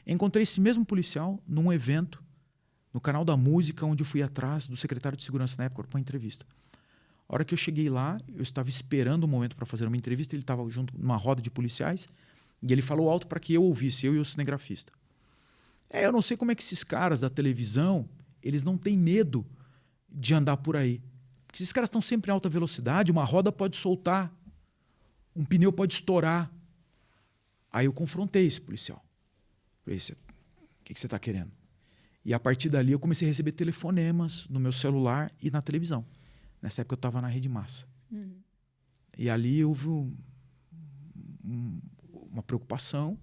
Encontrei esse mesmo policial num evento no Canal da Música, onde eu fui atrás do secretário de segurança na época para uma entrevista. A hora que eu cheguei lá, eu estava esperando um momento para fazer uma entrevista, ele estava junto numa roda de policiais e ele falou alto para que eu ouvisse, eu e o cinegrafista. Eu não sei como é que esses caras da televisão, eles não têm medo de andar por aí. Porque esses caras estão sempre em alta velocidade, uma roda pode soltar, um pneu pode estourar. Aí eu confrontei esse policial. Falei, o que você está querendo? E a partir dali eu comecei a receber telefonemas no meu celular e na televisão. Nessa época eu estava na Rede Massa. E ali houve uma preocupação.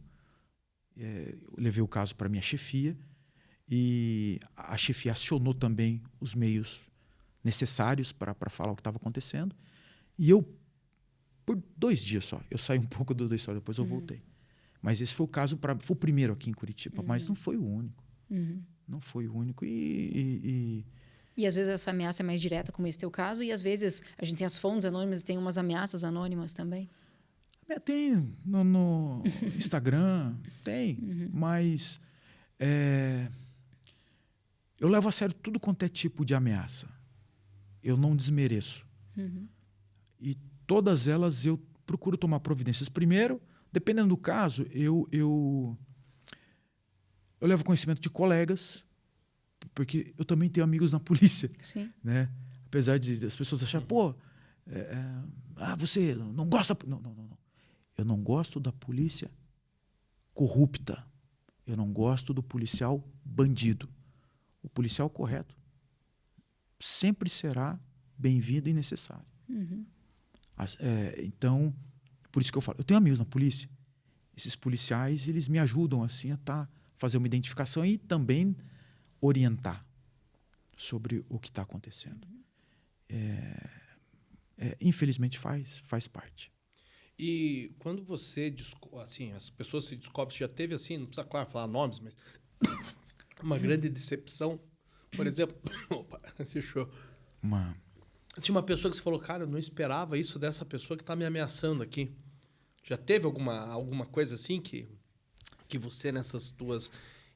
Eu levei o caso para a minha chefia e a chefia acionou também os meios necessários para falar o que estava acontecendo. E eu, por 2 dias só, eu saí um pouco da história, depois eu voltei. Mas esse foi o caso, foi o primeiro aqui em Curitiba, mas não foi o único. Não foi o único. E às vezes essa ameaça é mais direta, como esse teu caso, e às vezes a gente tem as fontes anônimas e tem umas ameaças anônimas também. Tem no Instagram, tem, mas eu levo a sério tudo quanto é tipo de ameaça. Eu não desmereço. E todas elas eu procuro tomar providências. Primeiro, dependendo do caso, eu levo conhecimento de colegas, porque eu também tenho amigos na polícia. Sim. Né? Apesar de as pessoas acharem, você não gosta... Não. Eu não gosto da polícia corrupta. Eu não gosto do policial bandido. O policial correto sempre será bem-vindo e necessário. Então, por isso que eu falo, eu tenho amigos na polícia. Esses policiais, eles me ajudam assim a fazer uma identificação e também orientar sobre o que está acontecendo. Infelizmente faz parte. E quando você, assim, as pessoas se descobrem, você já teve assim, não precisa, claro, falar nomes, mas uma grande decepção, por exemplo, fechou. Tinha uma pessoa que você falou, cara, eu não esperava isso dessa pessoa que está me ameaçando aqui. Já teve alguma coisa assim que você, nessas tuas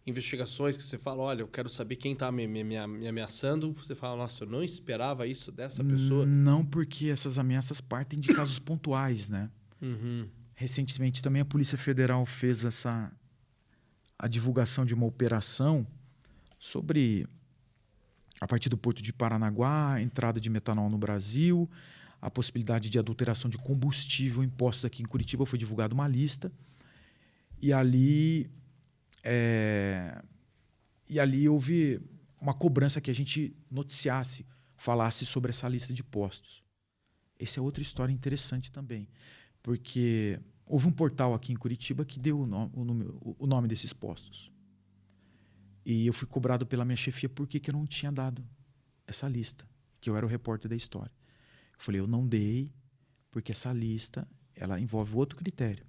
investigações, que você fala, olha, eu quero saber quem está me ameaçando, você fala, nossa, eu não esperava isso dessa pessoa? Não, porque essas ameaças partem de casos pontuais, né? Recentemente também a Polícia Federal fez a divulgação de uma operação sobre, a partir do Porto de Paranaguá, a entrada de metanol no Brasil, a possibilidade de adulteração de combustível em postos aqui em Curitiba. Foi divulgada uma lista e ali houve uma cobrança que a gente noticiasse, falasse sobre essa lista de postos. Essa é outra história interessante também, porque houve um portal aqui em Curitiba que deu o nome desses postos. E eu fui cobrado pela minha chefia por que eu não tinha dado essa lista, que eu era o repórter da história. Eu falei, eu não dei porque essa lista ela envolve outro critério.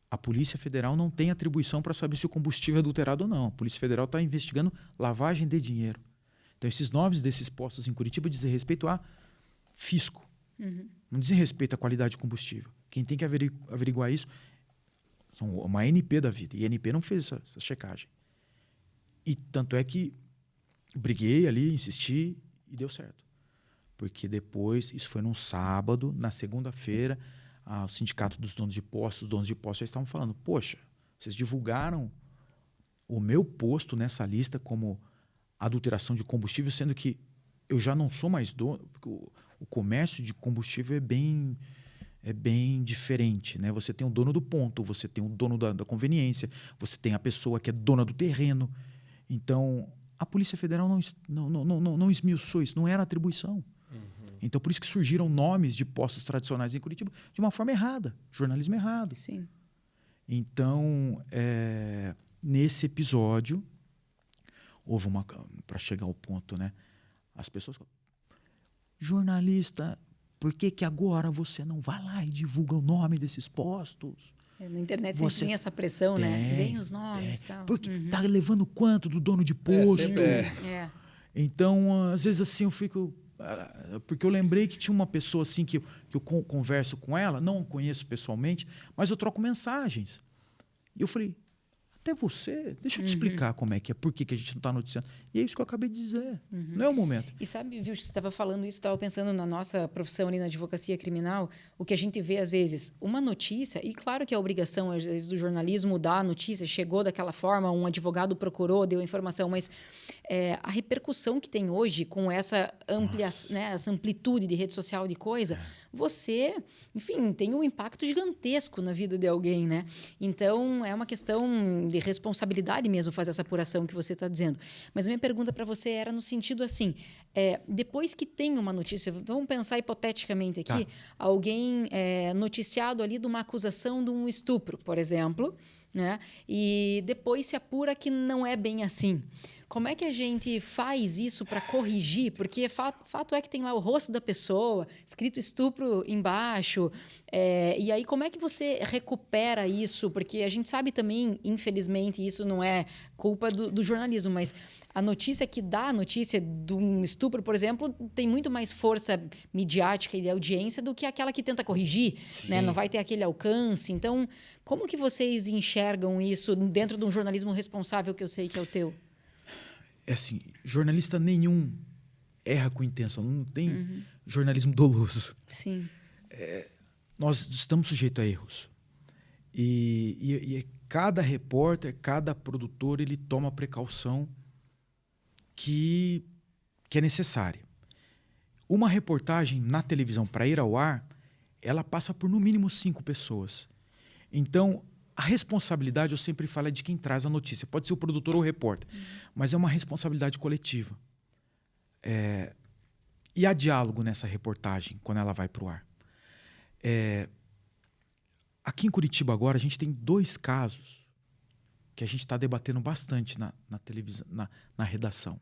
A Polícia Federal não tem atribuição para saber se o combustível é adulterado ou não. A Polícia Federal está investigando lavagem de dinheiro. Então, esses nomes desses postos em Curitiba dizem respeito a fisco. Não dizem respeito à qualidade de combustível. Quem tem que averiguar isso são uma ANP da vida. E a ANP não fez essa checagem. E tanto é que briguei ali, insisti e deu certo. Porque depois, isso foi num sábado, na segunda-feira, o sindicato dos donos de postos, os donos de postos já estavam falando, poxa, vocês divulgaram o meu posto nessa lista como adulteração de combustível, sendo que eu já não sou mais dono, porque o comércio de combustível é bem diferente, né? Você tem o dono do ponto, você tem o dono da conveniência, você tem a pessoa que é dona do terreno. Então, a Polícia Federal não esmiuçou isso, não era atribuição. Então, por isso que surgiram nomes de postos tradicionais em Curitiba de uma forma errada, jornalismo errado. Sim. Então, nesse episódio, houve para chegar ao ponto, né? As pessoas falam, jornalista, por que agora você não vai lá e divulga o nome desses postos? Na internet você tem essa pressão, né? Deem os nomes e tal. Porque tá levando quanto do dono de posto? Então, às vezes assim, eu fico... Porque eu lembrei que tinha uma pessoa assim que eu converso com ela, não conheço pessoalmente, mas eu troco mensagens. E eu falei, até você, deixa eu te explicar como é que é, por que a gente não está noticiando. E é isso que eu acabei de dizer, não é o momento. E sabe, viu, você estava falando isso, estava pensando na nossa profissão ali na advocacia criminal, o que a gente vê às vezes, uma notícia, e claro que é a obrigação às vezes do jornalismo dar a notícia, chegou daquela forma, um advogado procurou, deu a informação, mas a repercussão que tem hoje com essa ampliação, né, essa amplitude de rede social de coisa, você, enfim, tem um impacto gigantesco na vida de alguém, né? Então, é uma questão de responsabilidade mesmo fazer essa apuração que você está dizendo. Mas a minha pergunta para você era no sentido assim, depois que tem uma notícia, vamos pensar hipoteticamente aqui, alguém noticiado ali de uma acusação de um estupro, por exemplo, né? E depois se apura que não é bem assim. Como é que a gente faz isso para corrigir? Porque fato é que tem lá o rosto da pessoa, escrito estupro embaixo. E aí, como é que você recupera isso? Porque a gente sabe também, infelizmente, isso não é culpa do jornalismo, mas a notícia que dá a notícia de um estupro, por exemplo, tem muito mais força midiática e de audiência do que aquela que tenta corrigir, né? Não vai ter aquele alcance. Então, como que vocês enxergam isso dentro de um jornalismo responsável que eu sei que é o teu? É assim, jornalista nenhum erra com intenção, não tem jornalismo doloso. Sim. Nós estamos sujeitos a erros. E cada repórter, cada produtor, ele toma a precaução que é necessária. Uma reportagem na televisão para ir ao ar, ela passa por no mínimo 5 pessoas. Então, a responsabilidade, eu sempre falo, é de quem traz a notícia. Pode ser o produtor ou o repórter, mas é uma responsabilidade coletiva. E há diálogo nessa reportagem, quando ela vai para o ar. Aqui em Curitiba agora, a gente tem 2 casos que a gente está debatendo bastante na televisão, na redação,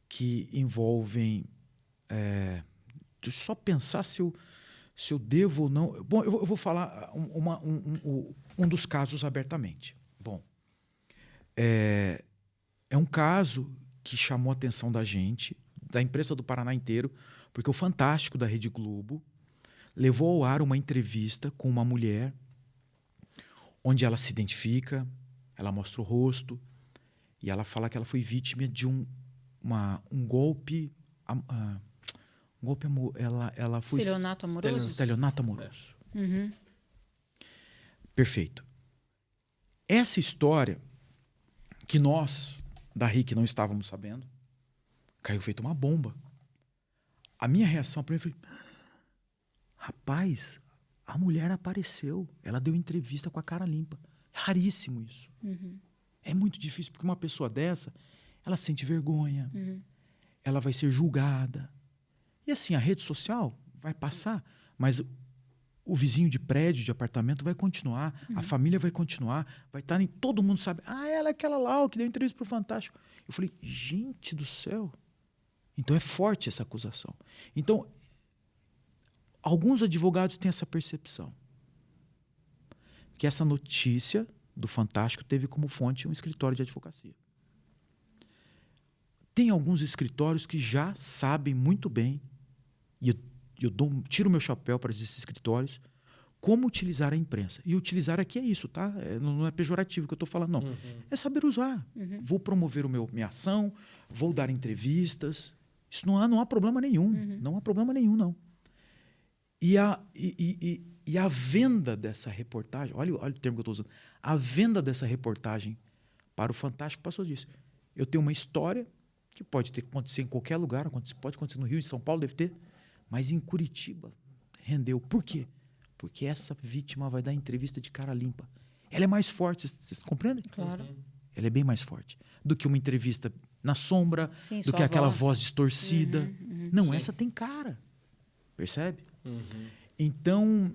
que envolvem... deixa eu só pensar se eu devo ou não... Bom, eu vou falar um dos casos abertamente. Bom, é um caso que chamou a atenção da gente, da imprensa do Paraná inteiro, porque o Fantástico da Rede Globo levou ao ar uma entrevista com uma mulher onde ela se identifica, ela mostra o rosto e ela fala que ela foi vítima de um golpe... Ela foi... Estelionato amoroso? Estelionato amoroso. Perfeito. Essa história, que nós, da RIC, não estávamos sabendo, caiu feito uma bomba. A minha reação primeiro foi... Rapaz, a mulher apareceu. Ela deu entrevista com a cara limpa. Raríssimo isso. É muito difícil, porque uma pessoa dessa, ela sente vergonha. Ela vai ser julgada. E assim, a rede social vai passar, mas o vizinho de prédio, de apartamento vai continuar, a família vai continuar, vai estar em... Todo mundo sabe. Ela é aquela lá que deu entrevista para o Fantástico. Eu falei, gente do céu. Então é forte essa acusação. Então, alguns advogados têm essa percepção. Que essa notícia do Fantástico teve como fonte um escritório de advocacia. Tem alguns escritórios que já sabem muito bem, e eu tiro meu chapéu para esses escritórios, como utilizar a imprensa. E utilizar aqui é isso, tá? Não é pejorativo que eu estou falando, não. É saber usar. Vou promover minha ação, vou dar entrevistas. Isso não há problema nenhum. Não há problema nenhum, não. E a venda dessa reportagem, olha o termo que eu estou usando, a venda dessa reportagem para o Fantástico passou disso. Eu tenho uma história que pode ter acontecer em qualquer lugar, pode acontecer no Rio, em São Paulo, deve ter, mas em Curitiba rendeu. Por quê? Porque essa vítima vai dar entrevista de cara limpa. Ela é mais forte, vocês compreendem? Claro. Ela é bem mais forte do que uma entrevista na sombra, Sim, do só que a aquela voz. voz distorcida. Não, Sim. essa tem cara. Percebe? Uhum. Então,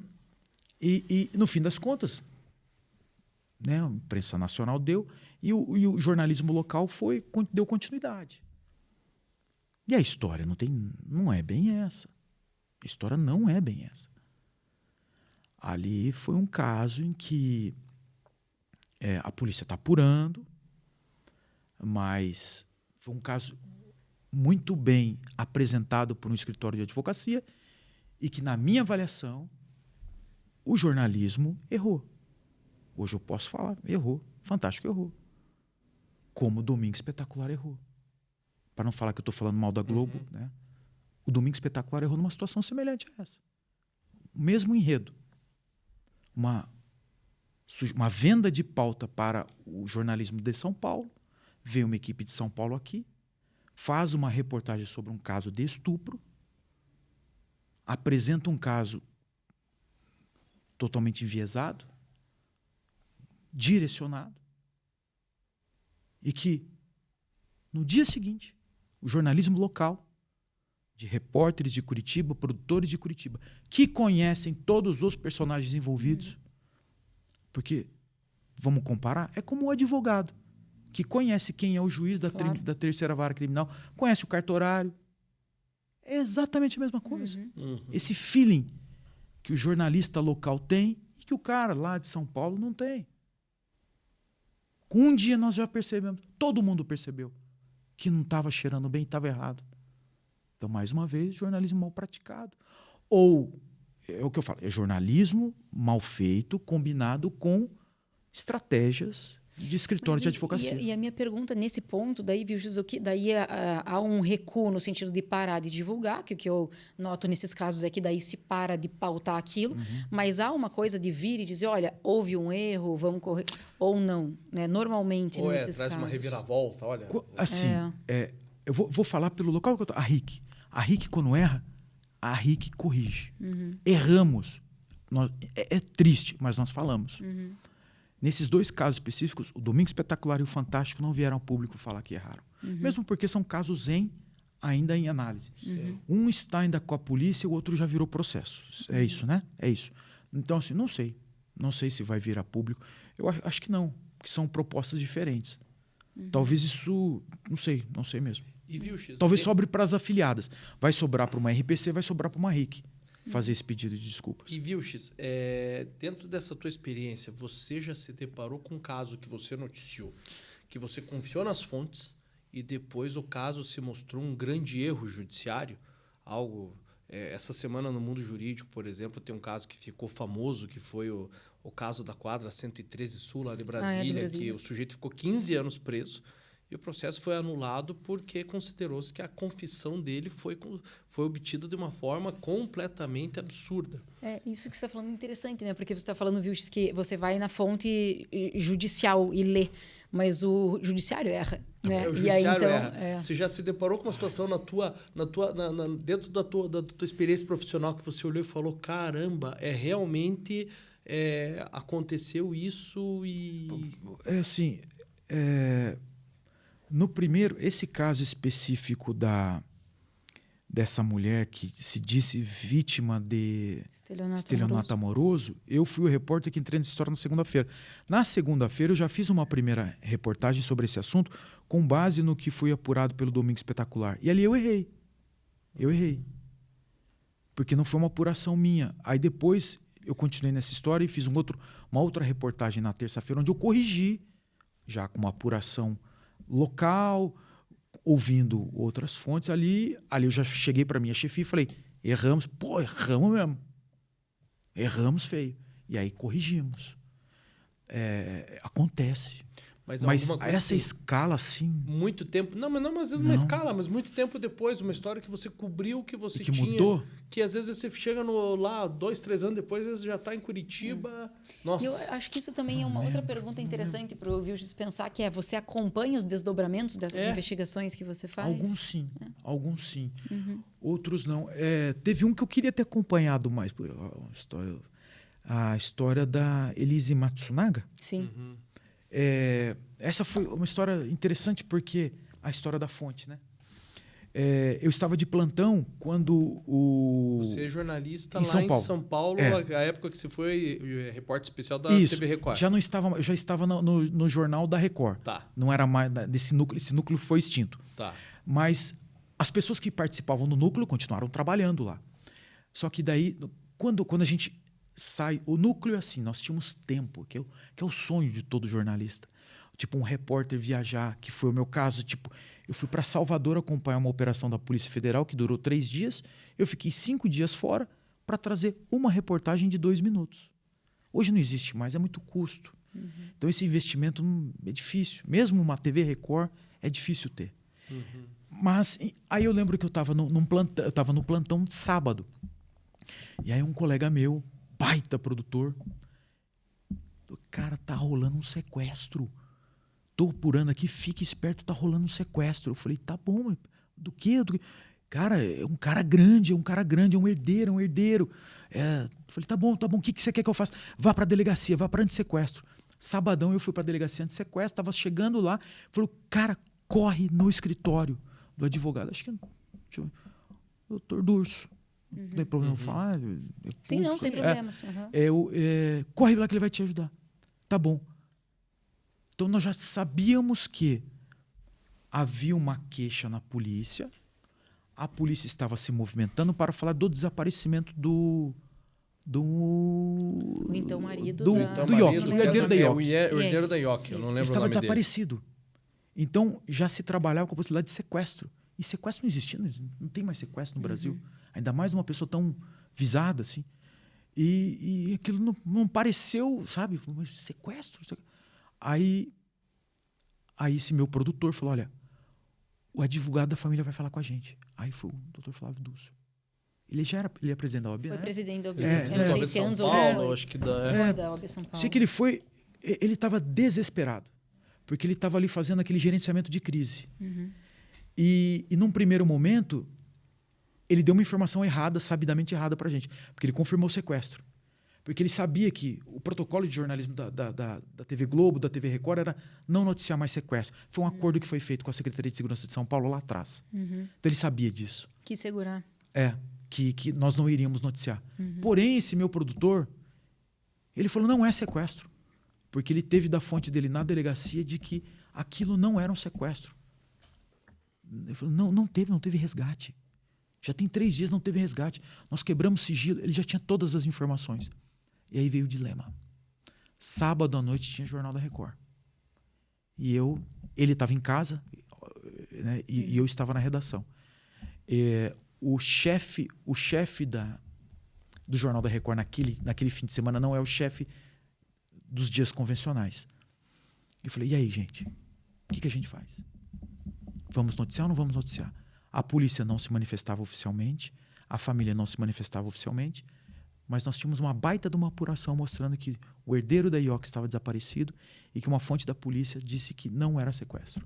e no fim das contas, né, a imprensa nacional deu e o jornalismo local deu continuidade. E a história não é bem essa. A história não é bem essa. Ali foi um caso em que a polícia está apurando, mas foi um caso muito bem apresentado por um escritório de advocacia e que, na minha avaliação, o jornalismo errou. Hoje eu posso falar, errou. Fantástico errou. Como o Domingo Espetacular errou. Para não falar que eu estou falando mal da Globo, né? O Domingo Espetacular errou numa situação semelhante a essa. O mesmo enredo. Uma venda de pauta para o jornalismo de São Paulo. Vem uma equipe de São Paulo aqui, faz uma reportagem sobre um caso de estupro, apresenta um caso totalmente enviesado, direcionado, e que, no dia seguinte, o jornalismo local, de repórteres de Curitiba, produtores de Curitiba, que conhecem todos os personagens envolvidos, porque, vamos comparar, é como o advogado, que conhece quem é o juiz da terceira vara criminal, conhece o cartorário. É exatamente a mesma coisa. Esse feeling que o jornalista local tem e que o cara lá de São Paulo não tem. Com um dia nós já percebemos, todo mundo percebeu, que não estava cheirando bem, estava errado. Então, mais uma vez, jornalismo mal praticado. Ou, é o que eu falo, é jornalismo mal feito, combinado com estratégias de escritório de advocacia. E a minha pergunta nesse ponto, daí, viu, Jusuki, daí há um recuo no sentido de parar de divulgar, que o que eu noto nesses casos é que daí se para de pautar aquilo, mas há uma coisa de vir e dizer, olha, houve um erro, vamos correr, ou não, né? Normalmente Ou nesses traz casos. uma reviravolta, olha. Assim, eu vou falar pelo local que eu tô. A RIC. A RIC, quando erra, a RIC corrige. Erramos. É triste, mas nós falamos. Nesses dois casos específicos, o Domingo Espetacular e o Fantástico não vieram ao público falar que erraram. Mesmo porque são casos ainda em análise. Um está ainda com a polícia, o outro já virou processo. É isso, né? É isso. Então, assim, não sei. Não sei se vai vir a público. Eu acho que não, porque são propostas diferentes. Talvez isso... Não sei mesmo. E viu, X, Talvez sobre para as afiliadas. Vai sobrar para uma RPC, vai sobrar para uma RIC. Fazer esse pedido de desculpas. E viu, X, dentro dessa tua experiência, você já se deparou com um caso que você noticiou, que você confiou nas fontes e depois o caso se mostrou um grande erro judiciário? Algo... essa semana no mundo jurídico, por exemplo, tem um caso que ficou famoso, que foi o caso da quadra 113 Sul, lá de Brasília, que o sujeito ficou 15 anos preso. E o processo foi anulado porque considerou-se que a confissão dele foi obtida de uma forma completamente absurda. Isso que você está falando é interessante, né? Porque você está falando, viu, que você vai na fonte judicial e lê, mas o judiciário erra. Né? O judiciário e aí, então, erra. Você já se deparou com uma situação dentro da tua experiência profissional que você olhou e falou, caramba, realmente aconteceu isso e... No primeiro, esse caso específico dessa mulher que se disse vítima de estelionato amoroso, eu fui o repórter que entrei nessa história na segunda-feira. Na segunda-feira, eu já fiz uma primeira reportagem sobre esse assunto com base no que foi apurado pelo Domingo Espetacular. E ali eu errei. Porque não foi uma apuração minha. Aí depois eu continuei nessa história e fiz uma outra reportagem na terça-feira, onde eu corrigi, já com uma apuração local, ouvindo outras fontes. Ali eu já cheguei para minha chefia e falei, erramos mesmo. Erramos feio. E aí corrigimos. Acontece. Mas Mas alguma coisa essa assim, escala, assim... muito tempo... Não, mas não às vezes Não. uma escala, mas muito tempo depois, uma história que você cobriu, que você E que tinha... mudou? Que às vezes você chega lá 2, 3 anos depois, às vezes já está em Curitiba. Nossa. E eu acho que isso também é uma outra pergunta interessante para o Vilges pensar, que é você acompanha os desdobramentos dessas investigações que você faz? Alguns sim. Outros não. Teve um que eu queria ter acompanhado mais. A história da Elise Matsunaga. Sim. Essa foi uma história interessante porque a história da fonte, né? Eu estava de plantão quando Você é jornalista em lá São Paulo. em São Paulo, a época que você foi repórter especial da Isso, TV Record. eu já estava no jornal da Record. Tá. Não era mais desse núcleo, esse núcleo foi extinto. Tá. Mas as pessoas que participavam do núcleo continuaram trabalhando lá. Só que daí, quando a gente sai, o núcleo é assim, nós tínhamos tempo, que é o sonho de todo jornalista. Tipo, um repórter viajar, que foi o meu caso. Tipo, eu fui para Salvador acompanhar uma operação da Polícia Federal que durou 3 dias. Eu fiquei 5 dias fora para trazer uma reportagem de 2 minutos. Hoje não existe mais, é muito custo. Então, esse investimento é difícil. Mesmo uma TV Record, é difícil ter. Mas aí eu lembro que eu estava no plantão de sábado. E aí um colega meu, baita produtor, cara, tá rolando um sequestro. Tô apurando aqui, fique esperto, tá rolando um sequestro. Eu falei, tá bom, mas do quê? Cara, é um cara grande, é um herdeiro. Eu falei, tá bom, o que você quer que eu faça? Vá pra delegacia, vá pra antissequestro. Sabadão eu fui pra delegacia antissequestro, tava chegando lá, falou, cara, corre no escritório do advogado. Acho que, deixa eu ver, doutor Durso. Não tem problema falar? Sim, não, sem problemas. Corre lá que ele vai te ajudar. Tá bom. Então, nós já sabíamos que havia uma queixa na polícia, a polícia estava se movimentando para falar do desaparecimento do então marido do Ioki, o herdeiro da O Ioki. herdeiro da Ioki, eu não lembro Estava o nome dele. desaparecido. Então, já se trabalhava com a possibilidade de sequestro. E sequestro não existia, não tem mais sequestro no Brasil. Ainda mais uma pessoa tão visada assim. E aquilo não pareceu, sabe? Mas sequestro? Aí esse meu produtor falou, olha, o advogado da família vai falar com a gente. Aí foi o doutor Flávio Dulce. Ele é presidente da OAB, Foi né? presidente da OAB. Eu não sei se São anos ou Paulo, depois. acho que Foi da OAB São Paulo. Sei que ele estava desesperado, porque ele estava ali fazendo aquele gerenciamento de crise. E num primeiro momento, ele deu uma informação errada, sabidamente errada para a gente, porque ele confirmou o sequestro. Porque ele sabia que o protocolo de jornalismo da TV Globo, da TV Record, era não noticiar mais sequestro. Foi um acordo que foi feito com a Secretaria de Segurança de São Paulo lá atrás. Então ele sabia disso. Que segurar. Que nós não iríamos noticiar. Porém, esse meu produtor, ele falou, não é sequestro. Porque ele teve da fonte dele na delegacia de que aquilo não era um sequestro. Ele falou, não teve resgate. Já tem 3 dias, não teve resgate. Nós quebramos sigilo, ele já tinha todas as informações. E aí veio o dilema. Sábado à noite tinha Jornal da Record. E ele estava em casa, né, e eu estava na redação. O chefe do Jornal da Record naquele fim de semana não é o chefe dos dias convencionais. Eu falei, e aí, gente? O que a gente faz? Vamos noticiar ou não vamos noticiar? A polícia não se manifestava oficialmente, a família não se manifestava oficialmente, mas nós tínhamos uma baita de uma apuração mostrando que o herdeiro da Ioki estava desaparecido e que uma fonte da polícia disse que não era sequestro.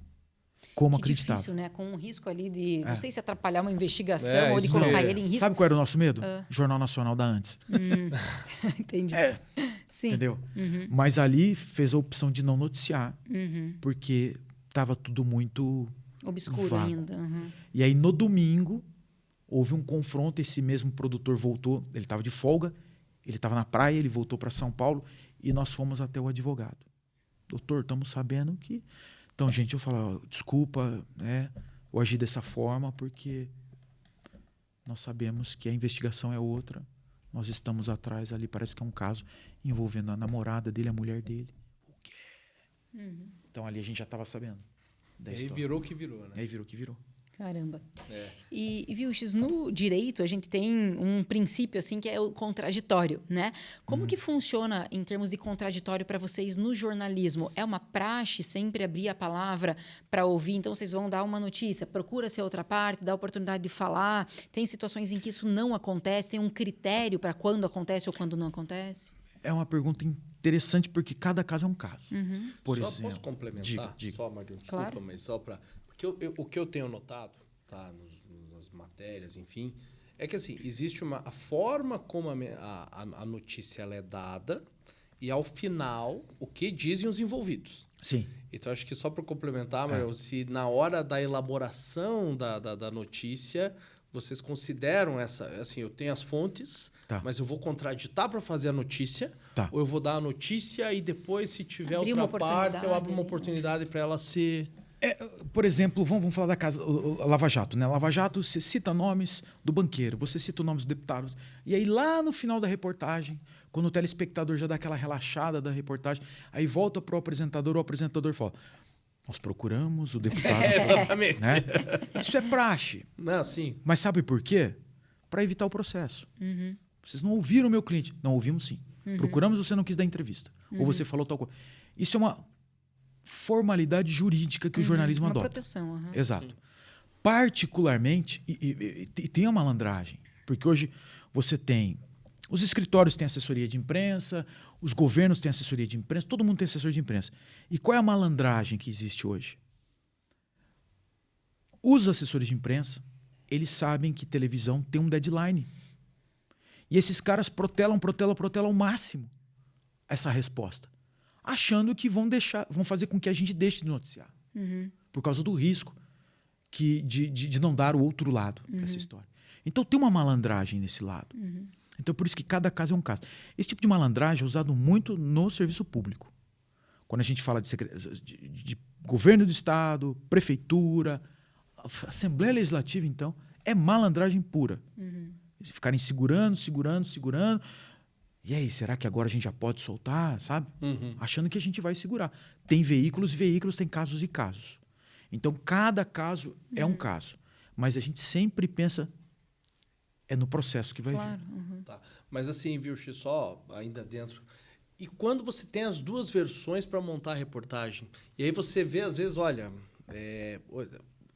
Como acreditava. Difícil, né? Com um risco ali de, não sei se atrapalhar uma investigação ou de colocar ele em risco. Sabe qual era o nosso medo? Jornal Nacional da antes. Entendi. Sim. Entendeu? Mas ali fez a opção de não noticiar, porque estava tudo muito obscuro vago. ainda. E aí, no domingo, houve um confronto. Esse mesmo produtor voltou, ele estava de folga, ele estava na praia, ele voltou para São Paulo e nós fomos até o advogado. Doutor, estamos sabendo que... Então, gente, eu falo, desculpa, né, eu agi dessa forma porque nós sabemos que a investigação é outra. Nós estamos atrás ali, parece que é um caso envolvendo a namorada dele, a mulher dele. O quê? Então, ali a gente já estava sabendo da história. Aí virou o que virou, né? Aí virou o que virou. Caramba. É. E viu, X, no direito a gente tem um princípio assim que é o contraditório, né? Como que funciona em termos de contraditório para vocês no jornalismo? É uma praxe sempre abrir a palavra para ouvir? Então vocês vão dar uma notícia, procura-se a outra parte, dá a oportunidade de falar. Tem situações em que isso não acontece? Tem um critério para quando acontece ou quando não acontece? É uma pergunta interessante porque cada caso é um caso. Por Só exemplo, posso complementar? diga. Só, Mário, desculpa, Claro. mas só para... Porque o que eu tenho notado, tá, nas matérias, enfim, é que assim, existe a forma como a notícia ela é dada e, ao final, o que dizem os envolvidos. Sim. Então, acho que só para complementar, Mário, se na hora da elaboração da notícia, vocês consideram essa... Assim, eu tenho as fontes, Tá. mas eu vou contraditar para fazer a notícia, Tá. ou eu vou dar a notícia e depois, se tiver Abrir uma outra parte, eu abro uma oportunidade, né? oportunidade para ela ser... Por exemplo, vamos falar da casa a Lava Jato, né? A Lava Jato, você cita nomes do banqueiro, você cita o nome dos deputados. E aí, lá no final da reportagem, quando o telespectador já dá aquela relaxada da reportagem, aí volta para o apresentador fala: nós procuramos o deputado. Exatamente. Né? Isso é praxe. Não, sim. Mas sabe por quê? Para evitar o processo. Vocês não ouviram o meu cliente. Não, ouvimos sim. Procuramos, você não quis dar entrevista. Ou você falou tal coisa. Isso é uma formalidade jurídica que o jornalismo Uma adota. proteção. Exato. Particularmente, e tem a malandragem, porque hoje você tem... Os escritórios têm assessoria de imprensa, os governos têm assessoria de imprensa, todo mundo tem assessor de imprensa. E qual é a malandragem que existe hoje? Os assessores de imprensa, eles sabem que televisão tem um deadline. E esses caras protelam ao máximo essa resposta, achando que vão fazer com que a gente deixe de noticiar. Por causa do risco de não dar o outro lado dessa história. Então tem uma malandragem nesse lado. Então por isso que cada caso é um caso. Esse tipo de malandragem é usado muito no serviço público. Quando a gente fala de governo do estado, prefeitura, Assembleia Legislativa, então, é malandragem pura. Eles ficarem segurando. E aí, será que agora a gente já pode soltar, sabe? Achando que a gente vai segurar. Tem veículos e veículos, tem casos e casos. Então, cada caso é um caso. Mas a gente sempre pensa no processo que vai vir. Tá. Mas assim, viu, X, só ainda dentro... E quando você tem as duas versões para montar a reportagem, e aí você vê, às vezes, olha...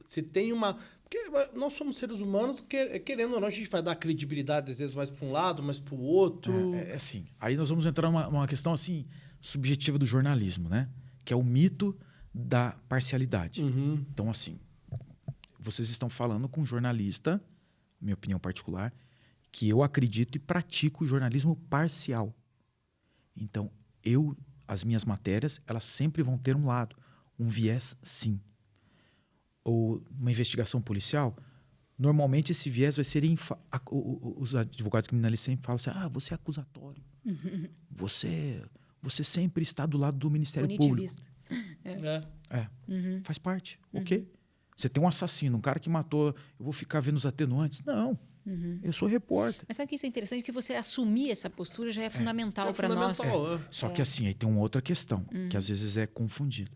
se tem uma... Porque nós somos seres humanos, querendo ou não, a gente vai dar credibilidade, às vezes, mais para um lado, mais para o outro. Assim, aí nós vamos entrar numa questão assim, subjetiva do jornalismo, né? Que é o mito da parcialidade. Então, assim, vocês estão falando com um jornalista, minha opinião particular, que eu acredito e pratico o jornalismo parcial. Então, as minhas matérias, elas sempre vão ter um lado, um viés, sim. Ou uma investigação policial, normalmente esse viés vai ser... os advogados criminalistas sempre falam assim, você é acusatório. Você sempre está do lado do Ministério Público. Faz parte, ok? Você tem um assassino, um cara que matou, eu vou ficar vendo os atenuantes? Não, eu sou repórter. Mas sabe que isso é interessante? Porque você assumir essa postura já é fundamental para nós. Só que assim, aí tem uma outra questão, que às vezes é confundido.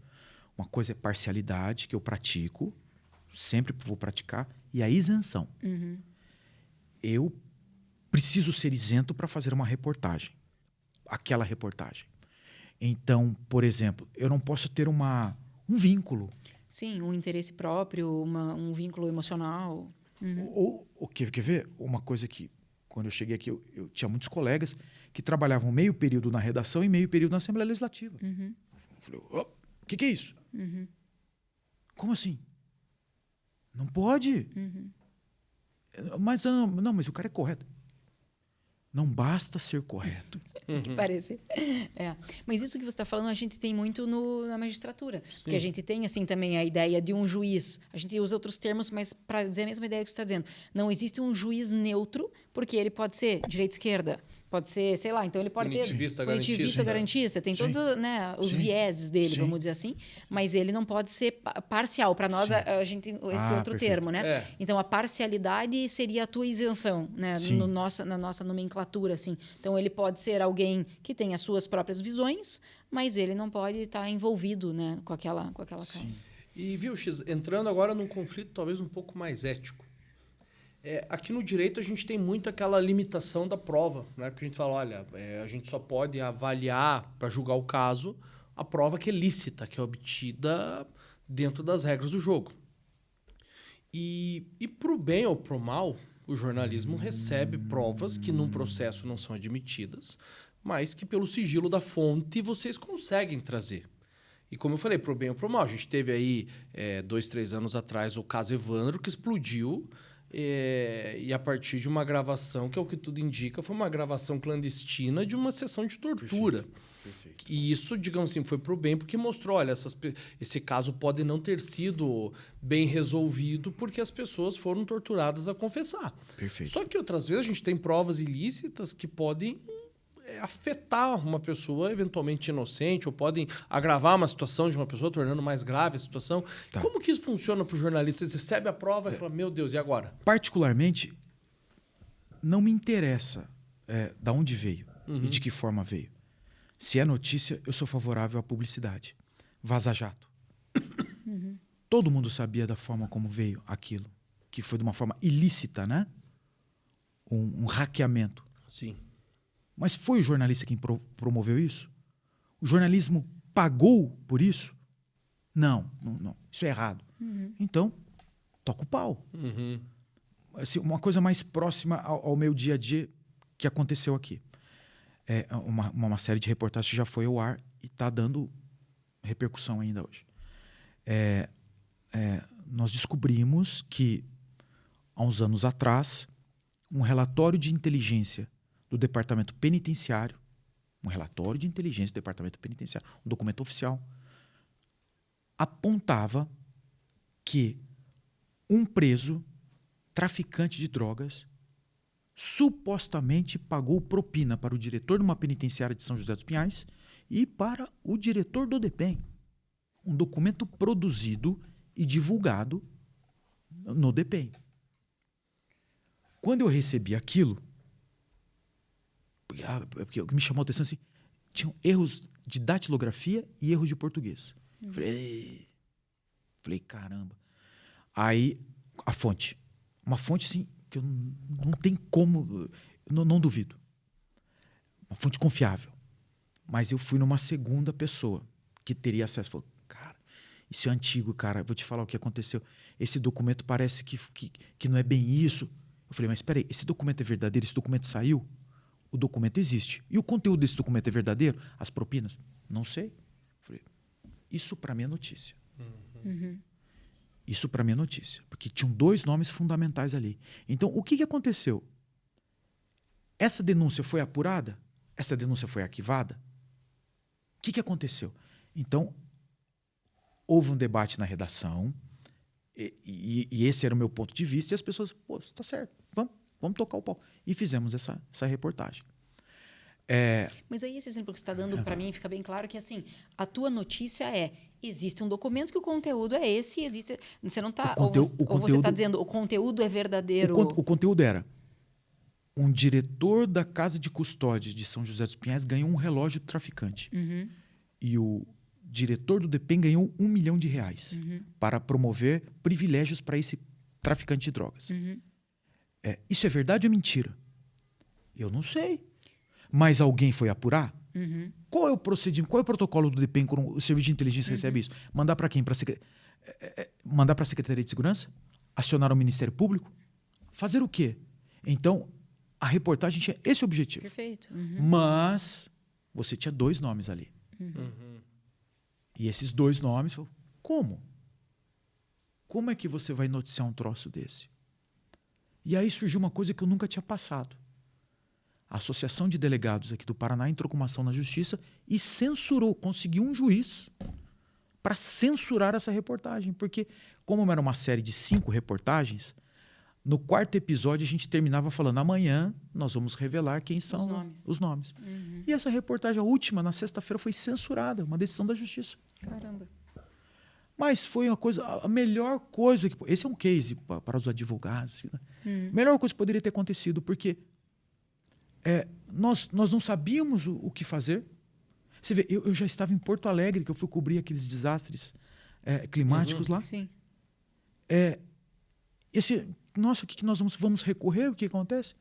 Uma coisa é parcialidade, que eu pratico, sempre vou praticar, e a isenção. Eu preciso ser isento para fazer uma reportagem. Aquela reportagem. Então, por exemplo, eu não posso ter um vínculo. Sim, um interesse próprio, um vínculo emocional. Ou quer ver? Uma coisa que, quando eu cheguei aqui, eu tinha muitos colegas que trabalhavam meio período na redação e meio período na Assembleia Legislativa. Eu falei, o que é isso? Como assim? Não pode. Mas mas o cara é correto. Não basta ser correto. Que parecer. Mas isso que você está falando, a gente tem muito na magistratura. Sim. Porque a gente tem, assim, também a ideia de um juiz. A gente usa outros termos, mas para dizer a mesma ideia que você está dizendo. Não existe um juiz neutro, porque ele pode ser direita-esquerda. Pode ser, sei lá, então ele pode punitivista, ter punitivista, garantista, tem todos os vieses dele, vamos dizer assim, mas ele não pode ser parcial. Para nós, a gente esse outro perfeito. termo, né? Então, a parcialidade seria a tua isenção, né? Na nossa nomenclatura, assim. Então, ele pode ser alguém que tem as suas próprias visões, mas ele não pode estar envolvido, né, com aquela causa. E, viu, X, entrando agora num conflito talvez um pouco mais ético. Aqui no direito a gente tem muito aquela limitação da prova, né? Porque a gente fala, olha, a gente só pode avaliar para julgar o caso a prova que é lícita, que é obtida dentro das regras do jogo. E pro bem ou pro mal, o jornalismo recebe provas que num processo não são admitidas, mas que pelo sigilo da fonte vocês conseguem trazer. E como eu falei, pro bem ou pro mal, a gente teve aí 2, 3 anos atrás o caso Evandro, que explodiu, e a partir de uma gravação, que é o que tudo indica, foi uma gravação clandestina de uma sessão de tortura. Perfeito. E isso, digamos assim, foi pro bem, porque mostrou, olha, esse caso pode não ter sido bem resolvido porque as pessoas foram torturadas a confessar. Perfeito. Só que outras vezes a gente tem provas ilícitas que podem afetar uma pessoa eventualmente inocente, ou podem agravar uma situação de uma pessoa, tornando mais grave a situação. Tá. Como que isso funciona para o jornalista? Você recebe a prova e fala, meu Deus, e agora? Particularmente, não me interessa de onde veio e de que forma veio. Se é notícia, eu sou favorável à publicidade. Vaza Jato. Todo mundo sabia da forma como veio aquilo, que foi de uma forma ilícita, né? Um hackeamento. Sim. Mas foi o jornalista quem promoveu isso? O jornalismo pagou por isso? Não. Isso é errado. Então, toca o pau. Assim, uma coisa mais próxima ao meu dia a dia que aconteceu aqui. Uma série de reportagens que já foi ao ar e está dando repercussão ainda hoje. Nós descobrimos que, há uns anos atrás, um relatório de inteligência do Departamento Penitenciário, um documento oficial, apontava que um preso, traficante de drogas, supostamente pagou propina para o diretor de uma penitenciária de São José dos Pinhais e para o diretor do DEPEN. Um documento produzido e divulgado no DEPEN. Quando eu recebi aquilo, porque o que me chamou a atenção assim, tinham erros de datilografia e erros de português. Falei, caramba. Aí, a fonte. Uma fonte, assim, que eu não tem como... Não duvido. Uma fonte confiável. Mas eu fui numa segunda pessoa que teria acesso. Falei, cara, isso é antigo, cara. Vou te falar o que aconteceu. Esse documento parece que não é bem isso. Eu falei, mas espera aí, esse documento é verdadeiro? Esse documento saiu? O documento existe. E o conteúdo desse documento é verdadeiro? As propinas? Não sei. Eu falei, isso para mim é notícia. Isso para mim é notícia. Porque tinham 2 nomes fundamentais ali. Então, o que aconteceu? Essa denúncia foi apurada? Essa denúncia foi arquivada? O que aconteceu? Então, houve um debate na redação, e esse era o meu ponto de vista, e as pessoas, pô, está certo, vamos tocar o pau. E fizemos essa reportagem. Mas aí esse exemplo que você está dando para mim fica bem claro que assim, a tua notícia existe um documento que o conteúdo é esse, existe. Você não está. Ou você está dizendo o conteúdo é verdadeiro. O conteúdo era: um diretor da Casa de Custódia de São José dos Pinhais ganhou um relógio do traficante. E o diretor do DEPEN ganhou R$1 milhão para promover privilégios para esse traficante de drogas. Isso é verdade ou mentira? Eu não sei. Mas alguém foi apurar? Qual é o procedimento, qual é o protocolo do DEPEN quando o serviço de inteligência recebe isso? Mandar para quem? Mandar para a Secretaria de Segurança? Acionar o Ministério Público? Fazer o quê? Então, a reportagem tinha esse objetivo. Perfeito. Mas você tinha 2 nomes ali. E esses 2 nomes, como? Como é que você vai noticiar um troço desse? E aí surgiu uma coisa que eu nunca tinha passado. A Associação de Delegados aqui do Paraná entrou com uma ação na Justiça e censurou, conseguiu um juiz para censurar essa reportagem. Porque, como era uma série de 5 reportagens, no 4º episódio a gente terminava falando: amanhã nós vamos revelar quem são os nomes. E essa reportagem, a última, na sexta-feira, foi censurada, uma decisão da Justiça. Caramba. Mas foi a melhor coisa que... Esse é um case para os advogados. Né? A melhor coisa que poderia ter acontecido, porque nós não sabíamos o que fazer. Você vê, eu já estava em Porto Alegre, que eu fui cobrir aqueles desastres climáticos lá. Sim. Nossa, o que nós vamos recorrer? O que acontece?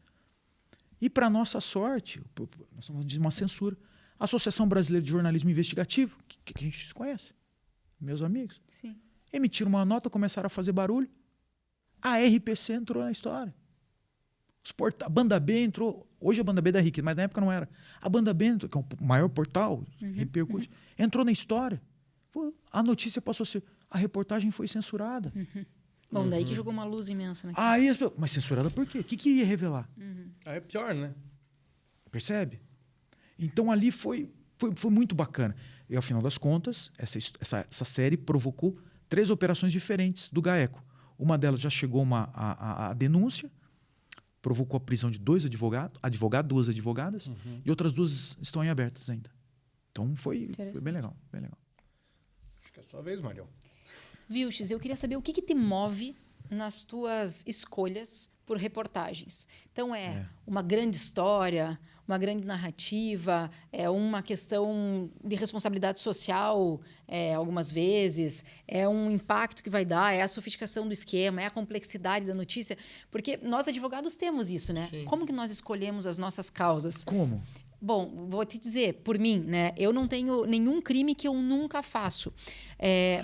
E, para nossa sorte, nós estamos de uma censura. A Associação Brasileira de Jornalismo Investigativo, que a gente conhece, meus amigos, Sim. emitiram uma nota, começaram a fazer barulho. A RPC entrou na história. A Banda B entrou. Hoje a Banda B é da RIC, mas na época não era. A Banda B, que é o maior portal, repercute, entrou na história. A notícia passou a ser... A reportagem foi censurada. Bom, daí que jogou uma luz imensa, né? Aí, mas censurada por quê? O que ia revelar? Aí é pior, né? Percebe? Então ali foi muito bacana. E ao final das contas, essa série provocou 3 operações diferentes do GAECO. Uma delas já chegou a denúncia, provocou a prisão de 2 duas advogadas, e outras 2 estão em abertas ainda. Então foi bem legal, bem legal. Acho que é a sua vez, Marion. Vilches, eu queria saber o que te move nas tuas escolhas por reportagens. Então, uma grande história, uma grande narrativa, é uma questão de responsabilidade social, algumas vezes, é um impacto que vai dar, é a sofisticação do esquema, é a complexidade da notícia. Porque nós, advogados, temos isso, né? Sim. Como que nós escolhemos as nossas causas? Como? Bom, vou te dizer, por mim, né? Eu não tenho nenhum crime que eu nunca faço.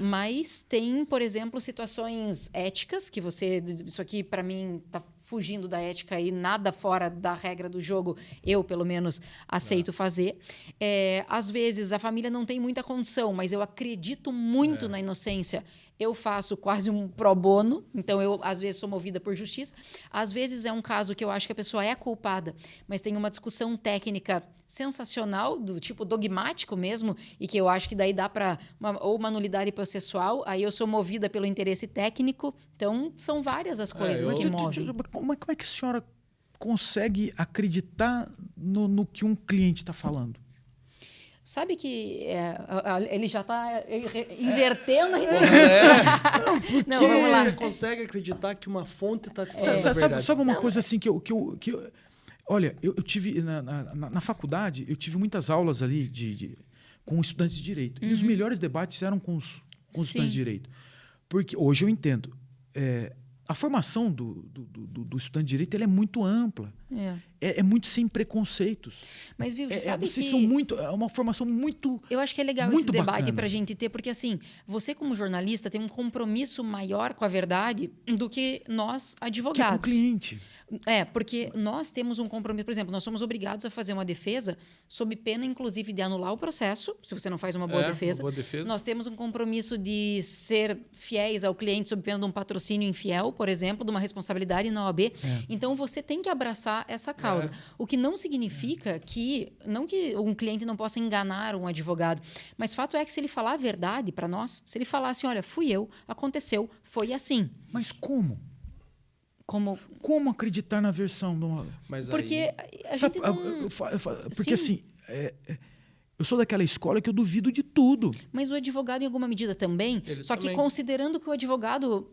Mas tem, por exemplo, situações éticas que isso aqui, para mim, está fugindo da ética e nada fora da regra do jogo, eu, pelo menos, aceito fazer. Às vezes, a família não tem muita condição, mas eu acredito muito na inocência. Eu faço quase um pro bono, então eu, às vezes, sou movida por justiça. Às vezes, é um caso que eu acho que a pessoa é culpada, mas tem uma discussão técnica sensacional, do tipo dogmático mesmo, e que eu acho que daí dá para ou uma nulidade processual, aí eu sou movida pelo interesse técnico. Então, são várias as coisas que movem. Como é que a senhora consegue acreditar no que um cliente está falando? Sabe que ele já está invertendo a Não, vamos lá. Você consegue acreditar que uma fonte está dizendo a verdade? Sabe uma coisa assim que eu olha, eu tive na faculdade, eu tive muitas aulas ali com estudantes de direito. E os melhores debates eram com os estudantes de direito. Porque hoje eu entendo. A formação do estudante de direito ela é muito ampla. É muito sem preconceitos. Mas, viu, sabe vocês que... são muito... É uma formação muito... Eu acho que é legal esse debate para a gente ter, porque, assim, você como jornalista tem um compromisso maior com a verdade do que nós, advogados. Que é com o cliente. Porque nós temos um compromisso. Por exemplo, nós somos obrigados a fazer uma defesa sob pena, inclusive, de anular o processo, se você não faz uma boa defesa. Uma boa defesa. Nós temos um compromisso de ser fiéis ao cliente sob pena de um patrocínio infiel, por exemplo, de uma responsabilidade na OAB. Então, você tem que abraçar essa causa. O que não significa que um cliente não possa enganar um advogado, mas fato é que se ele falar a verdade para nós, se ele falar assim, olha, fui eu, aconteceu, foi assim. Mas como? Como acreditar na versão do... Porque a gente não... Porque assim... Eu sou daquela escola que eu duvido de tudo. Mas o advogado, em alguma medida, também. Só que também. Considerando que o advogado,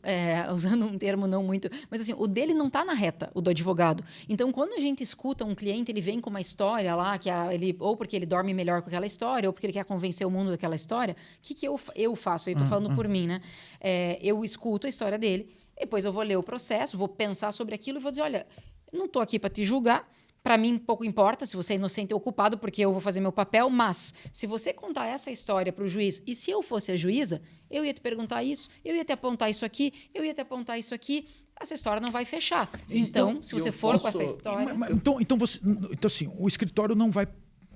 usando um termo não muito... Mas assim, o dele não está na reta, o do advogado. Então, quando a gente escuta um cliente, ele vem com uma história lá, ou porque ele dorme melhor com aquela história, ou porque ele quer convencer o mundo daquela história, o que eu faço? Eu estou falando por mim, né? Eu escuto a história dele, depois eu vou ler o processo, vou pensar sobre aquilo e vou dizer, olha, eu não estou aqui para te julgar. Para mim, pouco importa se você é inocente ou culpado, porque eu vou fazer meu papel, mas se você contar essa história para o juiz, e se eu fosse a juíza, eu ia te perguntar isso, eu ia te apontar isso aqui, eu ia te apontar isso aqui, essa história não vai fechar. Então se você for com essa história... Então assim, o escritório não vai,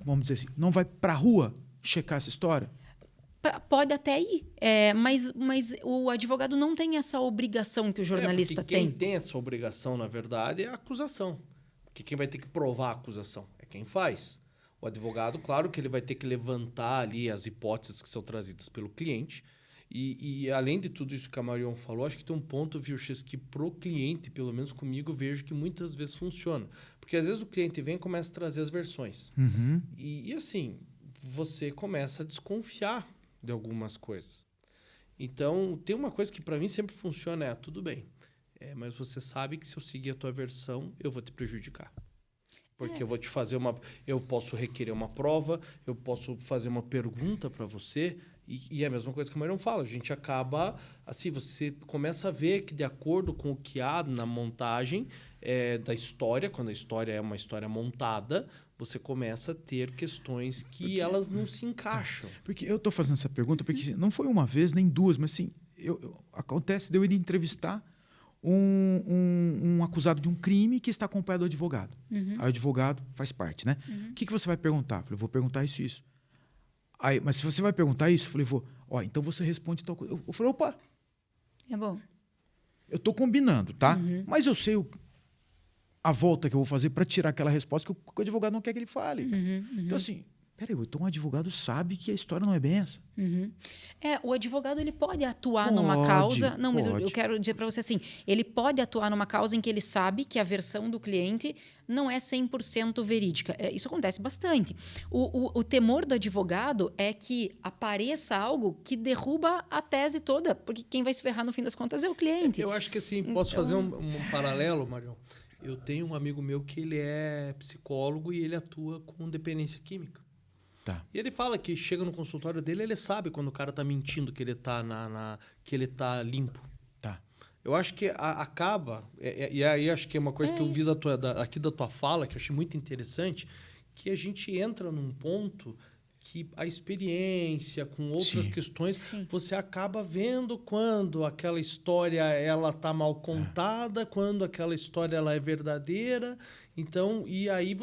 vamos dizer assim, não vai para a rua checar essa história? Pode até ir, mas o advogado não tem essa obrigação que o jornalista tem. Quem tem essa obrigação, na verdade, é a acusação. Porque quem vai ter que provar a acusação é quem faz. O advogado, claro que ele vai ter que levantar ali as hipóteses que são trazidas pelo cliente. E além de tudo isso que a Marion falou, acho que tem um ponto, Vilches, que pro cliente, pelo menos comigo, eu vejo que muitas vezes funciona. Porque às vezes o cliente vem e começa a trazer as versões. E assim, você começa a desconfiar de algumas coisas. Então, tem uma coisa que para mim sempre funciona, tudo bem. Mas você sabe que se eu seguir a tua versão, eu vou te prejudicar. Porque eu vou te fazer eu posso requerer uma prova, eu posso fazer uma pergunta para você, e é a mesma coisa que o Marião fala. A gente acaba, assim, você começa a ver que de acordo com o que há na montagem da história, quando a história é uma história montada, você começa a ter questões que elas não se encaixam. Porque eu estou fazendo essa pergunta porque não foi uma vez, nem duas, mas assim, acontece de eu ir entrevistar um acusado de um crime que está acompanhado do advogado. Aí o advogado faz parte, né? O que você vai perguntar? Eu falei, vou perguntar isso e isso. Aí, mas se você vai perguntar isso, eu falei, então você responde tal coisa. Eu falei, opa! É bom. Eu estou combinando, tá? Mas eu sei a volta que eu vou fazer para tirar aquela resposta que o advogado não quer que ele fale. Então, assim, peraí, então o advogado sabe que a história não é bem essa. O advogado ele pode atuar numa causa... Não, mas eu quero dizer para você assim, ele pode atuar numa causa em que ele sabe que a versão do cliente não é 100% verídica. Isso acontece bastante. O temor do advogado é que apareça algo que derruba a tese toda, porque quem vai se ferrar no fim das contas é o cliente. Eu acho que assim, posso fazer um paralelo, Marião? Eu tenho um amigo meu que ele é psicólogo e ele atua com dependência química. Tá. E ele fala que chega no consultório dele, ele sabe quando o cara tá mentindo, que ele tá que ele tá limpo. Tá. Eu acho que acaba, e aí acho que é uma coisa que eu vi aqui da tua fala, que eu achei muito interessante, que a gente entra num ponto que a experiência com outras questões, você acaba vendo quando aquela história ela tá mal contada, quando aquela história ela é verdadeira. Então, e aí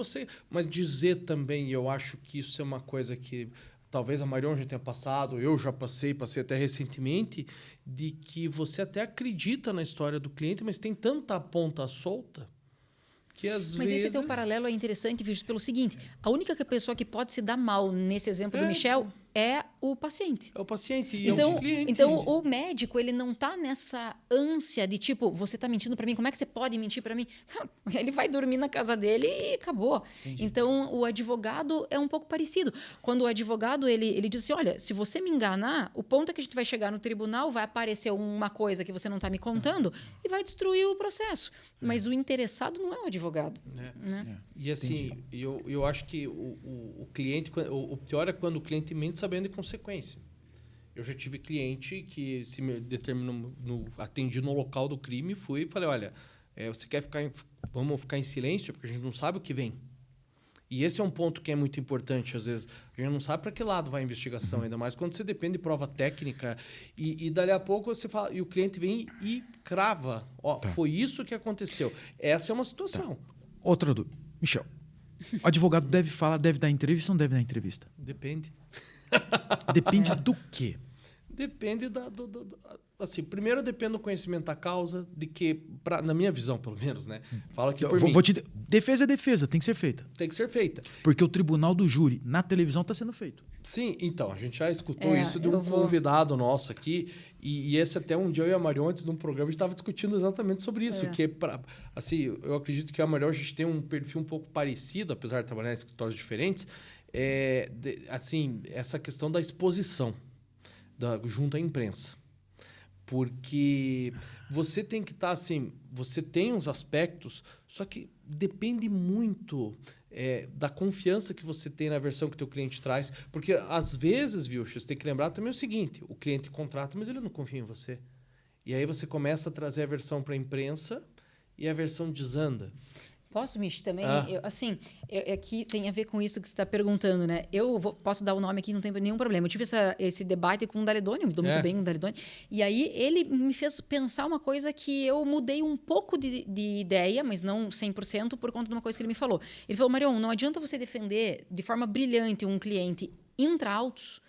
mas dizer também, eu acho que isso é uma coisa que talvez a Marion já tenha passado, eu já passei até recentemente, de que você até acredita na história do cliente, mas tem tanta ponta solta que às vezes... Esse teu paralelo é interessante, visto pelo seguinte, a única pessoa que pode se dar mal nesse exemplo do Michel é o paciente. É o paciente e então, é o cliente. Então, o médico, ele não está nessa ânsia de tipo, você está mentindo para mim, como é que você pode mentir para mim? Ele vai dormir na casa dele e acabou. Entendi. Então, o advogado é um pouco parecido. Quando o advogado, ele diz assim, olha, se você me enganar, o ponto é que a gente vai chegar no tribunal, vai aparecer uma coisa que você não está me contando e vai destruir o processo. Mas o interessado não é o advogado. Né? E assim, eu acho que o cliente, o pior é quando o cliente mente sabendo de consequência. Eu já tive cliente que se me determinou, atendi no local do crime, fui e falei, olha, você quer vamos ficar em silêncio, porque a gente não sabe o que vem. E esse é um ponto que é muito importante, às vezes. A gente não sabe para que lado vai a investigação, ainda mais quando você depende de prova técnica. E dali a pouco você fala, e o cliente vem e crava. Foi isso que aconteceu. Essa é uma situação. Outra dúvida. Michel, o advogado deve dar entrevista ou não deve dar entrevista? Depende. Depende do quê? Depende assim, primeiro depende do conhecimento da causa, de que, na minha visão, pelo menos, né? Fala aqui por mim. Defesa é defesa, tem que ser feita. Tem que ser feita. Porque o tribunal do júri na televisão está sendo feito. Sim, então, a gente já escutou isso de um convidado nosso aqui, e esse até um dia eu e a Marion, antes de um programa, a gente estava discutindo exatamente sobre isso, que assim, eu acredito que a Marion, a gente tem um perfil um pouco parecido, apesar de trabalhar em escritórios diferentes, assim, essa questão da exposição junto à imprensa. Porque você tem que estar assim, você tem uns aspectos, só que depende muito da confiança que você tem na versão que o teu cliente traz. Porque às vezes, viu, você tem que lembrar também o seguinte, o cliente contrata, mas ele não confia em você. E aí você começa a trazer a versão para a imprensa e a versão desanda. Posso, Mich, também? Aqui tem a ver com isso que você está perguntando, né? Posso dar o nome aqui, não tem nenhum problema. Eu tive esse debate com o Daledoni, eu me dou muito bem com o Daledoni. E aí ele me fez pensar uma coisa que eu mudei um pouco de ideia, mas não 100%, por conta de uma coisa que ele me falou. Ele falou, Marion, não adianta você defender de forma brilhante um cliente intra-autos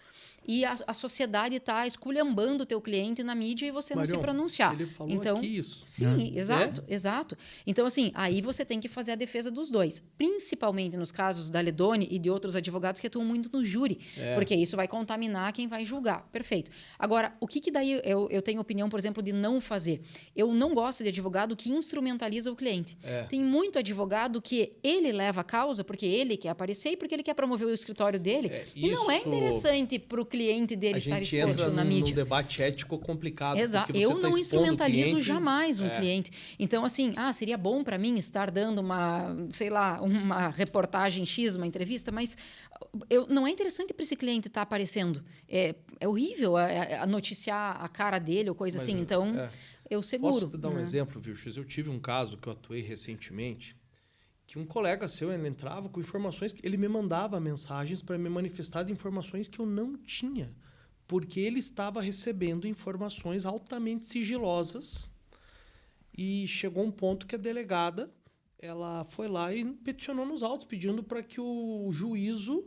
e a sociedade está esculhambando o teu cliente na mídia e você Marion, não se pronunciar. Ele falou aqui isso. Sim, exato. Então, assim, aí você tem que fazer a defesa dos dois. Principalmente nos casos da Ledone e de outros advogados que atuam muito no júri. Porque isso vai contaminar quem vai julgar. Perfeito. Agora, o que daí eu tenho opinião, por exemplo, de não fazer? Eu não gosto de advogado que instrumentaliza o cliente. Tem muito advogado que ele leva a causa porque ele quer aparecer e porque ele quer promover o escritório dele. E não é interessante para o cliente cliente dele estar gente exposto entra na num mídia. debate ético complicado. Exato. Porque você Eu tá não expondo o instrumentalizo cliente. jamais um cliente. Então, assim, seria bom para mim estar dando uma reportagem X, uma entrevista, mas não é interessante para esse cliente estar aparecendo. É horrível a noticiar a cara dele ou coisa assim. Então, eu seguro. Posso dar um exemplo, viu, X? Eu tive um caso que eu atuei recentemente, que um colega seu, ele entrava com informações, ele me mandava mensagens para me manifestar de informações que eu não tinha, porque ele estava recebendo informações altamente sigilosas e chegou um ponto que a delegada, ela foi lá e peticionou nos autos, pedindo para que o juízo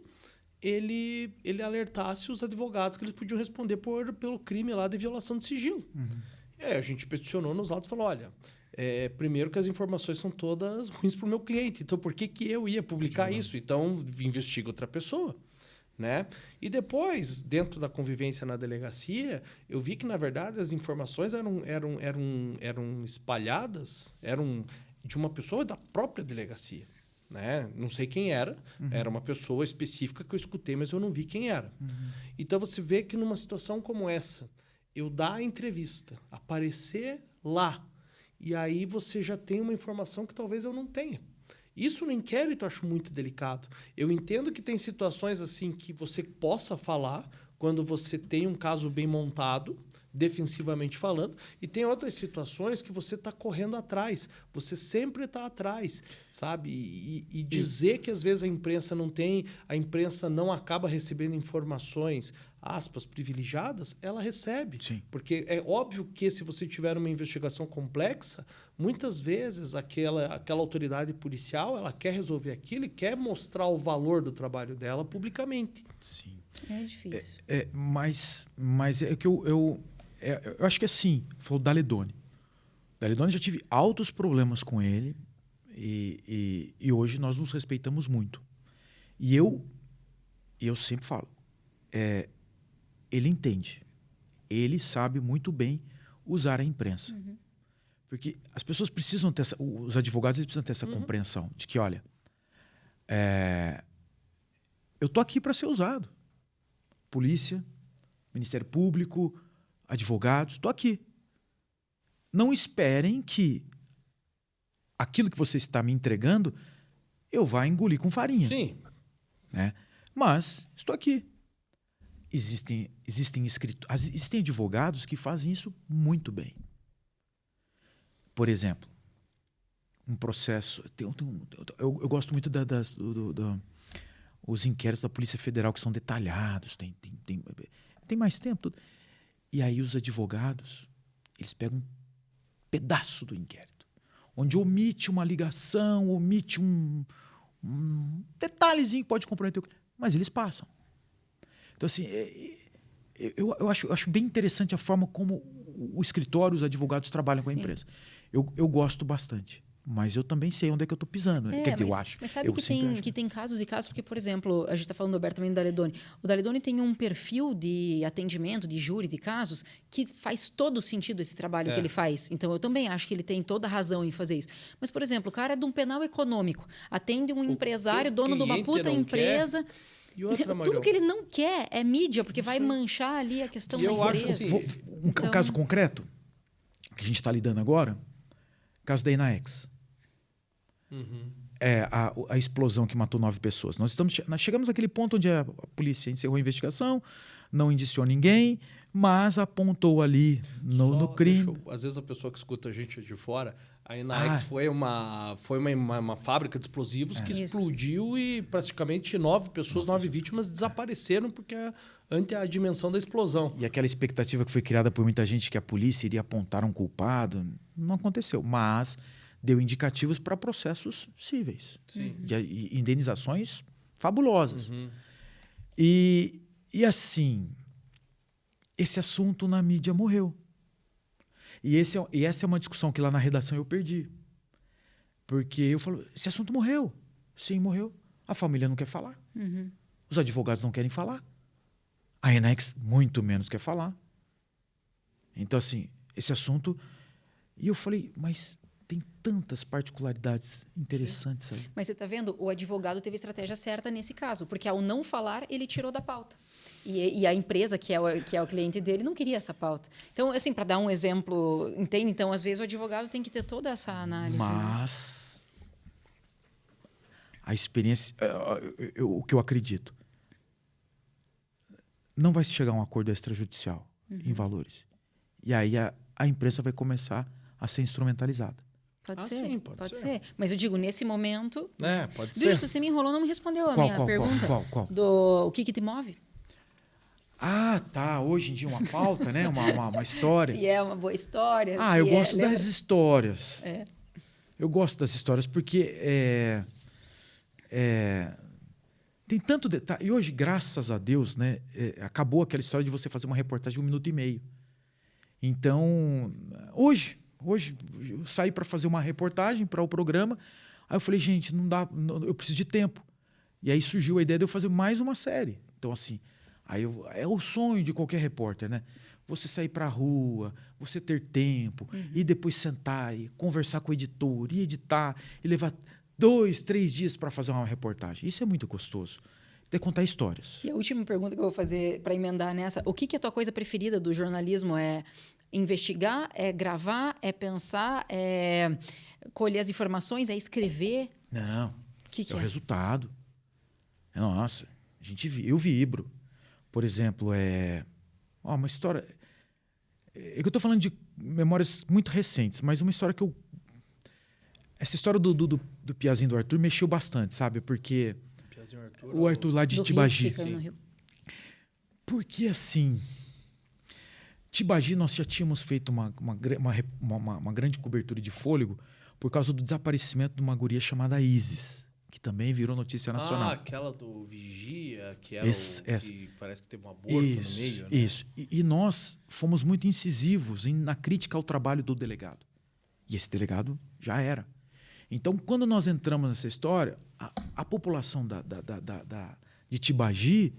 ele alertasse os advogados que eles podiam responder pelo crime lá de violação de sigilo. E aí a gente peticionou nos autos e falou, olha, primeiro que as informações são todas ruins para o meu cliente, então por que eu ia publicar isso? Então, investiga outra pessoa. Né? E depois, dentro da convivência na delegacia, eu vi que, na verdade, as informações eram espalhadas, eram de uma pessoa da própria delegacia. Né? Não sei quem era, era uma pessoa específica que eu escutei, mas eu não vi quem era. Então, você vê que numa situação como essa, eu dar a entrevista, aparecer lá, e aí você já tem uma informação que talvez eu não tenha. Isso no inquérito eu acho muito delicado. Eu entendo que tem situações assim que você possa falar quando você tem um caso bem montado, defensivamente falando, e tem outras situações que você está correndo atrás. Você sempre está atrás, sabe? E dizer que às vezes a imprensa não acaba recebendo informações, aspas, privilegiadas, ela recebe. Sim. Porque é óbvio que se você tiver uma investigação complexa, muitas vezes aquela autoridade policial, ela quer resolver aquilo e quer mostrar o valor do trabalho dela publicamente. Sim. É difícil. Mas é que eu acho que assim, falou o Daledoni. Daledoni, já tive altos problemas com ele e hoje nós nos respeitamos muito. E eu sempre falo, ele entende. Ele sabe muito bem usar a imprensa. Porque as pessoas precisam ter os advogados eles precisam ter essa compreensão de que, olha, eu tô aqui para ser usado. Polícia, Ministério Público, advogados, estou aqui. Não esperem que aquilo que você está me entregando eu vá engolir com farinha. Sim. Né? Mas estou aqui. Existem advogados que fazem isso muito bem. Por exemplo, um processo... Eu gosto muito os inquéritos da Polícia Federal que são detalhados, tem mais tempo. Tudo. E aí os advogados, eles pegam um pedaço do inquérito, onde omite uma ligação, omite um detalhezinho que pode comprometer o cliente, mas eles passam. Então, assim, eu acho bem interessante a forma como o escritório, os advogados trabalham com a imprensa. Eu gosto bastante. Mas eu também sei onde é que eu estou pisando. Quer dizer, eu acho. Mas sabe que tem casos e casos, porque, por exemplo, a gente está falando abertamente do Daledoni. O Daledoni tem um perfil de atendimento, de júri, de casos, que faz todo sentido esse trabalho que ele faz. Então, eu também acho que ele tem toda a razão em fazer isso. Mas, por exemplo, o cara é de um penal econômico, atende um empresário, dono de uma puta empresa. E outra, tudo que ele não quer é mídia, porque vai manchar ali a questão da empresa. Assim, um caso concreto que a gente está lidando agora, o caso da Enaex. A explosão que matou 9 pessoas. Nós chegamos àquele ponto onde a polícia encerrou a investigação, não indiciou ninguém, mas apontou ali no crime. Às vezes a pessoa que escuta a gente de fora, a Enaex foi uma fábrica de explosivos que explodiu e praticamente 9 pessoas, 9 vítimas desapareceram porque ante a dimensão da explosão. E aquela expectativa que foi criada por muita gente que a polícia iria apontar um culpado, não aconteceu. Mas deu indicativos para processos cíveis, de indenizações fabulosas. E assim, esse assunto na mídia morreu. E essa é uma discussão que lá na redação eu perdi. Porque eu falo, esse assunto morreu. Sim, morreu. A família não quer falar. Os advogados não querem falar. A Enaex muito menos quer falar. Então, assim, esse assunto... E eu falei, mas tem tantas particularidades interessantes aí. Mas você está vendo? O advogado teve a estratégia certa nesse caso, porque ao não falar, ele tirou da pauta. E a empresa, que é o cliente dele, não queria essa pauta. Então, assim, para dar um exemplo, entende? Então, às vezes, o advogado tem que ter toda essa análise. Mas a experiência, o que eu acredito, não vai se chegar a um acordo extrajudicial em valores. E aí a empresa vai começar a ser instrumentalizada. Pode ser, sim, pode ser. Mas eu digo, nesse momento... Pode Bicho, ser. você me enrolou, não me respondeu a Qual, minha qual, pergunta. qual? O que te move? Ah, tá. Hoje em dia uma pauta, né? Uma história. Se é uma boa história. Eu gosto das histórias. É. Eu gosto das histórias porque tem tanto detalhe. E hoje, graças a Deus, né, acabou aquela história de você fazer uma reportagem de 1 minuto e meio. Então, hoje eu saí para fazer uma reportagem para o programa. Aí eu falei, gente, não dá, eu preciso de tempo. E aí surgiu a ideia de eu fazer mais uma série. Então, assim, é o sonho de qualquer repórter, né? Você sair para a rua, você ter tempo, e depois sentar e conversar com o editor, e editar, e levar 2, 3 dias para fazer uma reportagem. Isso é muito gostoso. De contar histórias. E a última pergunta que eu vou fazer para emendar nessa, o que é a tua coisa preferida do jornalismo? É investigar, é gravar, é pensar, é colher as informações, é escrever? Não, que é o resultado. Nossa, eu vibro. Por exemplo, uma história... É que eu estou falando de memórias muito recentes, mas uma história que eu... Essa história do Piazinho do Arthur mexeu bastante, sabe? Porque o Arthur lá de Tibagi. Porque, assim... Tibagi, nós já tínhamos feito uma grande cobertura de Fôlego por causa do desaparecimento de uma guria chamada Isis, que também virou notícia nacional. Aquela do Vigia, que era que parece que teve um aborto no meio. Né? Isso. E nós fomos muito incisivos na crítica ao trabalho do delegado. E esse delegado já era. Então, quando nós entramos nessa história, a população de Tibagi...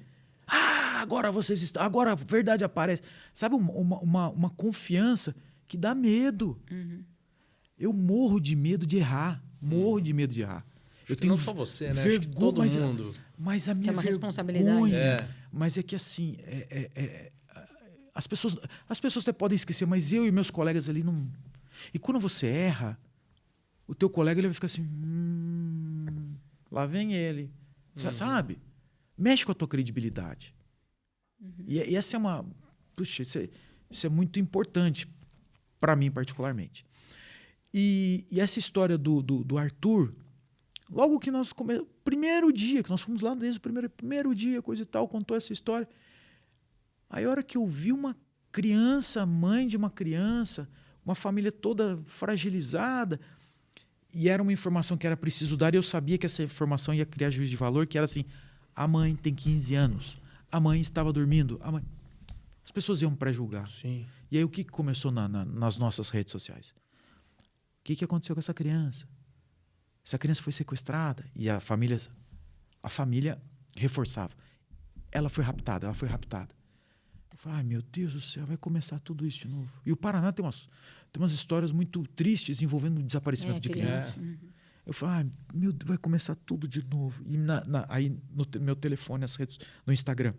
agora a verdade aparece. Sabe, uma confiança que dá medo. Eu morro de medo de errar. Eu tenho não só você, né? Acho que todo mundo. Mas a minha é uma responsabilidade. Mas é que assim, as pessoas até podem esquecer, mas eu e meus colegas ali não... E quando você erra, o teu colega ele vai ficar assim, lá vem ele. Sabe? Mexe com a tua credibilidade. E essa é uma... Puxa, isso é muito importante para mim, particularmente. E essa história do Arthur, logo que nós primeiro dia, que nós fomos lá desde o primeiro dia, coisa e tal, contou essa história. Aí a hora que eu vi uma criança, mãe de uma criança, uma família toda fragilizada, e era uma informação que era preciso dar, e eu sabia que essa informação ia criar juízo de valor, que era assim, a mãe tem 15 anos, a mãe estava dormindo, as pessoas iam pré-julgar. Sim. E aí o que começou nas nossas redes sociais? O que aconteceu com essa criança? Essa criança foi sequestrada e a família reforçava. Ela foi raptada. Eu falei, ai meu Deus do céu, vai começar tudo isso de novo. E o Paraná tem umas histórias muito tristes envolvendo o desaparecimento de crianças. Eu falei, ai meu Deus, vai começar tudo de novo. E aí no meu telefone, nas redes, no Instagram.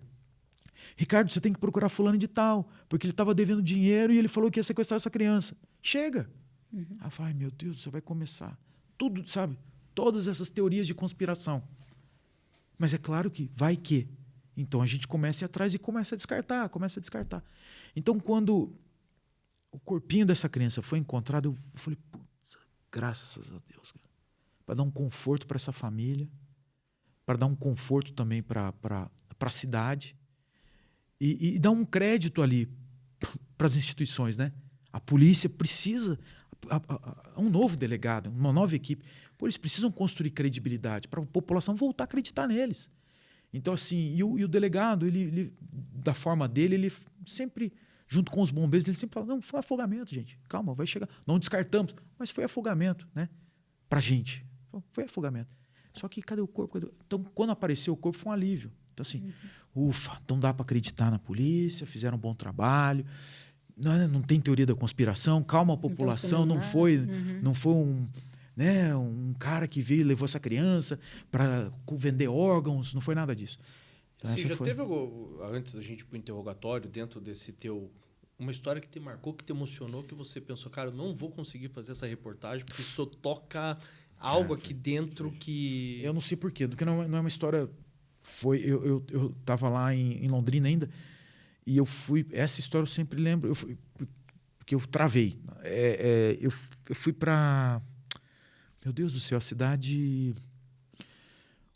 Ricardo, você tem que procurar fulano de tal, porque ele estava devendo dinheiro e ele falou que ia sequestrar essa criança. Chega! Aí eu falei, ai meu Deus, você vai começar. Tudo, sabe? Todas essas teorias de conspiração. Mas é claro que vai que. Então a gente começa a ir atrás e começa a descartar. Então quando o corpinho dessa criança foi encontrado, eu falei, graças a Deus. Para dar um conforto para essa família, para dar um conforto também para a cidade e dar um crédito ali para as instituições, né? A polícia precisa... um novo delegado, uma nova equipe. Eles precisam construir credibilidade para a população voltar a acreditar neles. Então, assim, e o delegado, ele, da forma dele, ele sempre, junto com os bombeiros, ele sempre fala, não, foi afogamento, gente. Calma, vai chegar. Não descartamos, mas foi afogamento, né? Pra gente. Foi afogamento. Só que cadê o corpo? Então, quando apareceu o corpo, foi um alívio. Então, assim, ufa, então dá para acreditar na polícia, fizeram um bom trabalho. não tem teoria da conspiração, calma a população, não foi um cara que veio e levou essa criança para vender órgãos, não foi nada disso. Então, Você já teve, antes da gente ir para o interrogatório, dentro desse teu... Uma história que te marcou, que te emocionou, que você pensou, cara, eu não vou conseguir fazer essa reportagem porque isso toca algo aqui dentro que... Eu não sei porquê, porque não é uma história... Eu estava lá em Londrina ainda e eu fui... Essa história eu sempre lembro, porque eu travei. Eu fui para... Meu Deus do céu, a cidade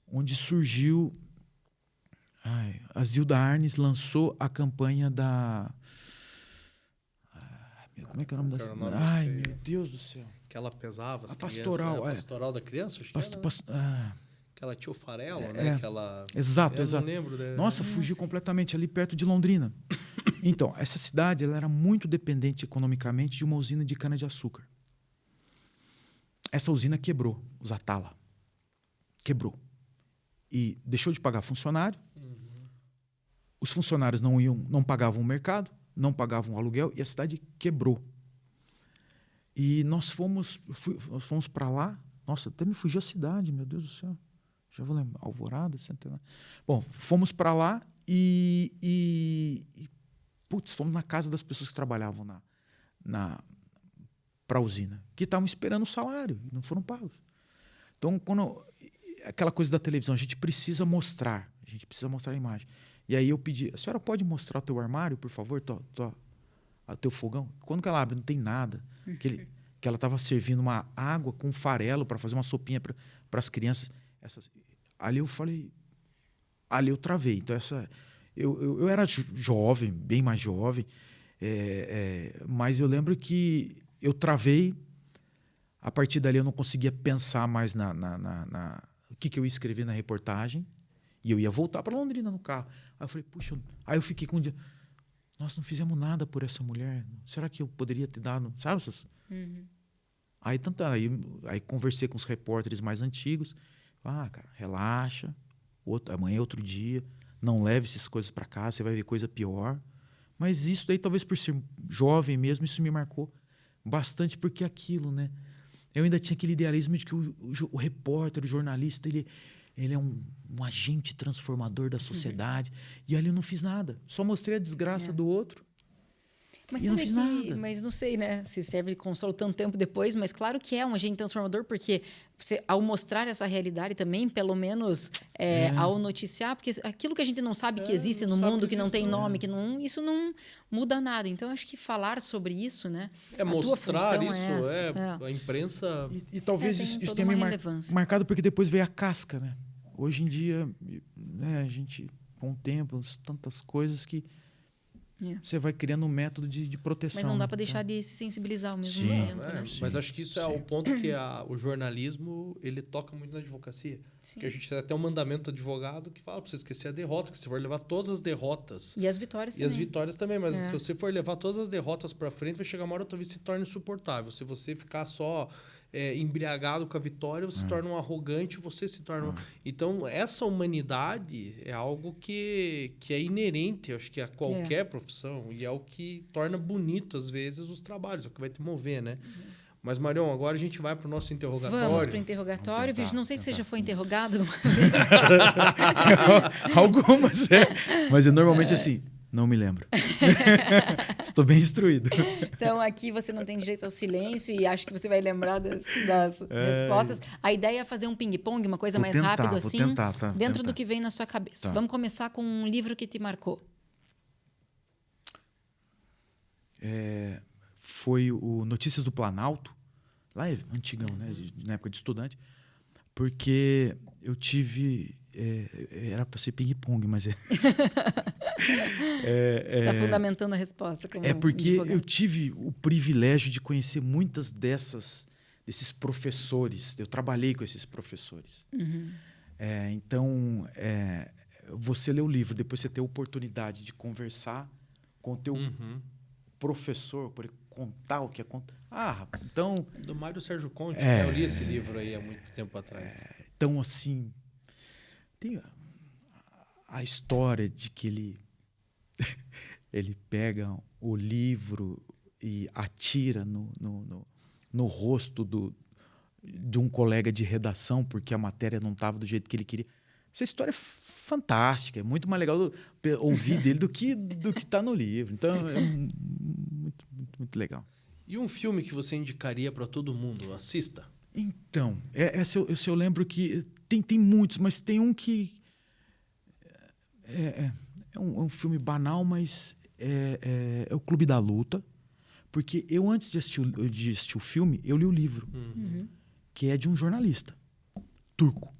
onde surgiu... a Zilda Arnes lançou a campanha da... Como é que é o nome dessa? Ai, meu Deus do céu. Que ela pesava as a pastoral, crianças, a pastoral da criança, acho que aquela tio Farelo, né? Aquela... Exato. Não lembro. Nossa, fugiu completamente ali perto de Londrina. Então, essa cidade ela era muito dependente economicamente de uma usina de cana-de-açúcar. Essa usina quebrou, os Atala. Quebrou. E deixou de pagar funcionário. Os funcionários não pagavam o mercado, não pagavam o aluguel e a cidade quebrou. E nós fomos para lá. Nossa, até me fugiu a cidade, meu Deus do céu. Já vou lembrar. Alvorada, Centenário. Bom, fomos para lá fomos na casa das pessoas que trabalhavam para a usina, que estavam esperando o salário e não foram pagos. Então, aquela coisa da televisão, a gente precisa mostrar a imagem. E aí eu pedi, a senhora pode mostrar o teu armário, por favor, o teu fogão? Quando que ela abre, não tem nada. Que ela estava servindo uma água com farelo para fazer uma sopinha para as crianças. Ali eu falei, ali eu travei. Então eu era jovem, bem mais jovem, mas eu lembro que eu travei. A partir dali eu não conseguia pensar mais o que eu ia escrever na reportagem. E eu ia voltar para Londrina no carro. Aí eu falei, puxa... Aí eu fiquei com um dia... Nós não fizemos nada por essa mulher. Será que eu poderia ter dado... Sabe? Aí conversei com os repórteres mais antigos. Cara, relaxa. Amanhã é outro dia. Não leve essas coisas para casa. Você vai ver coisa pior. Mas isso daí, talvez por ser jovem mesmo, isso me marcou bastante. Porque aquilo, né? Eu ainda tinha aquele idealismo de que o repórter, o jornalista, ele é um agente transformador da sociedade. E ali eu não fiz nada. Só mostrei a desgraça do outro. Mas e não fiz nada. Mas não sei, né? Se serve de consolo tanto tempo depois, mas claro que é um agente transformador, porque você, ao mostrar essa realidade também, pelo menos ao noticiar, porque aquilo que a gente não sabe que existe no mundo, que não tem nome, isso não muda nada. Então, acho que falar sobre isso, né? Mostrar isso, a imprensa... E talvez isso tenha me marcado, porque depois veio a casca, né? Hoje em dia, né, a gente, com o tempo, tantas coisas que você vai criando um método de proteção. Mas não dá para deixar de se sensibilizar ao mesmo tempo. Né? Mas acho que isso é o ponto que o jornalismo ele toca muito na advocacia. Porque a gente tem até um mandamento do advogado que fala para você esquecer a derrota, que você for levar todas as derrotas. E as vitórias também. E as vitórias também. Mas se você for levar todas as derrotas para frente, vai chegar uma hora talvez se torne insuportável. Se você ficar só... embriagado com a vitória, você se torna um arrogante, você se torna... Então, essa humanidade é algo que é inerente, acho que a qualquer profissão, e é o que torna bonito, às vezes, os trabalhos, é o que vai te mover, né? Mas, Marion, agora a gente vai para o nosso interrogatório. Vamos para o interrogatório. Não sei se você já foi interrogado. Algumas, mas normalmente assim... Não me lembro. Estou bem instruído. Então, aqui você não tem direito ao silêncio e acho que você vai lembrar das respostas. A ideia é fazer um ping-pong, uma coisa mais rápida assim, dentro do que vem na sua cabeça. Vamos começar com um livro que te marcou. Foi o Notícias do Planalto, lá é antigão, né? Na época de estudante, porque eu tive... era para ser ping-pong, mas Está fundamentando a resposta. Porque eu tive o privilégio de conhecer muitas desses professores. Eu trabalhei com esses professores. Então, você lê o livro, depois você tem a oportunidade de conversar com o teu professor, por contar o que acontece. Então... Do Mário Sérgio Conte, eu li esse livro aí há muito tempo atrás. Então, assim... Tem a história de que ele ele pega o livro e atira no rosto de um colega de redação porque a matéria não estava do jeito que ele queria. Essa história é fantástica, é muito mais legal ouvir dele do que está no livro. Então, é muito, muito, muito legal. E um filme que você indicaria para todo mundo? Assista. Então, esse eu lembro que tem muitos, mas tem um que é um filme banal, mas é o Clube da Luta, porque eu, antes de assistir o filme, eu li o livro, que é de um jornalista turco.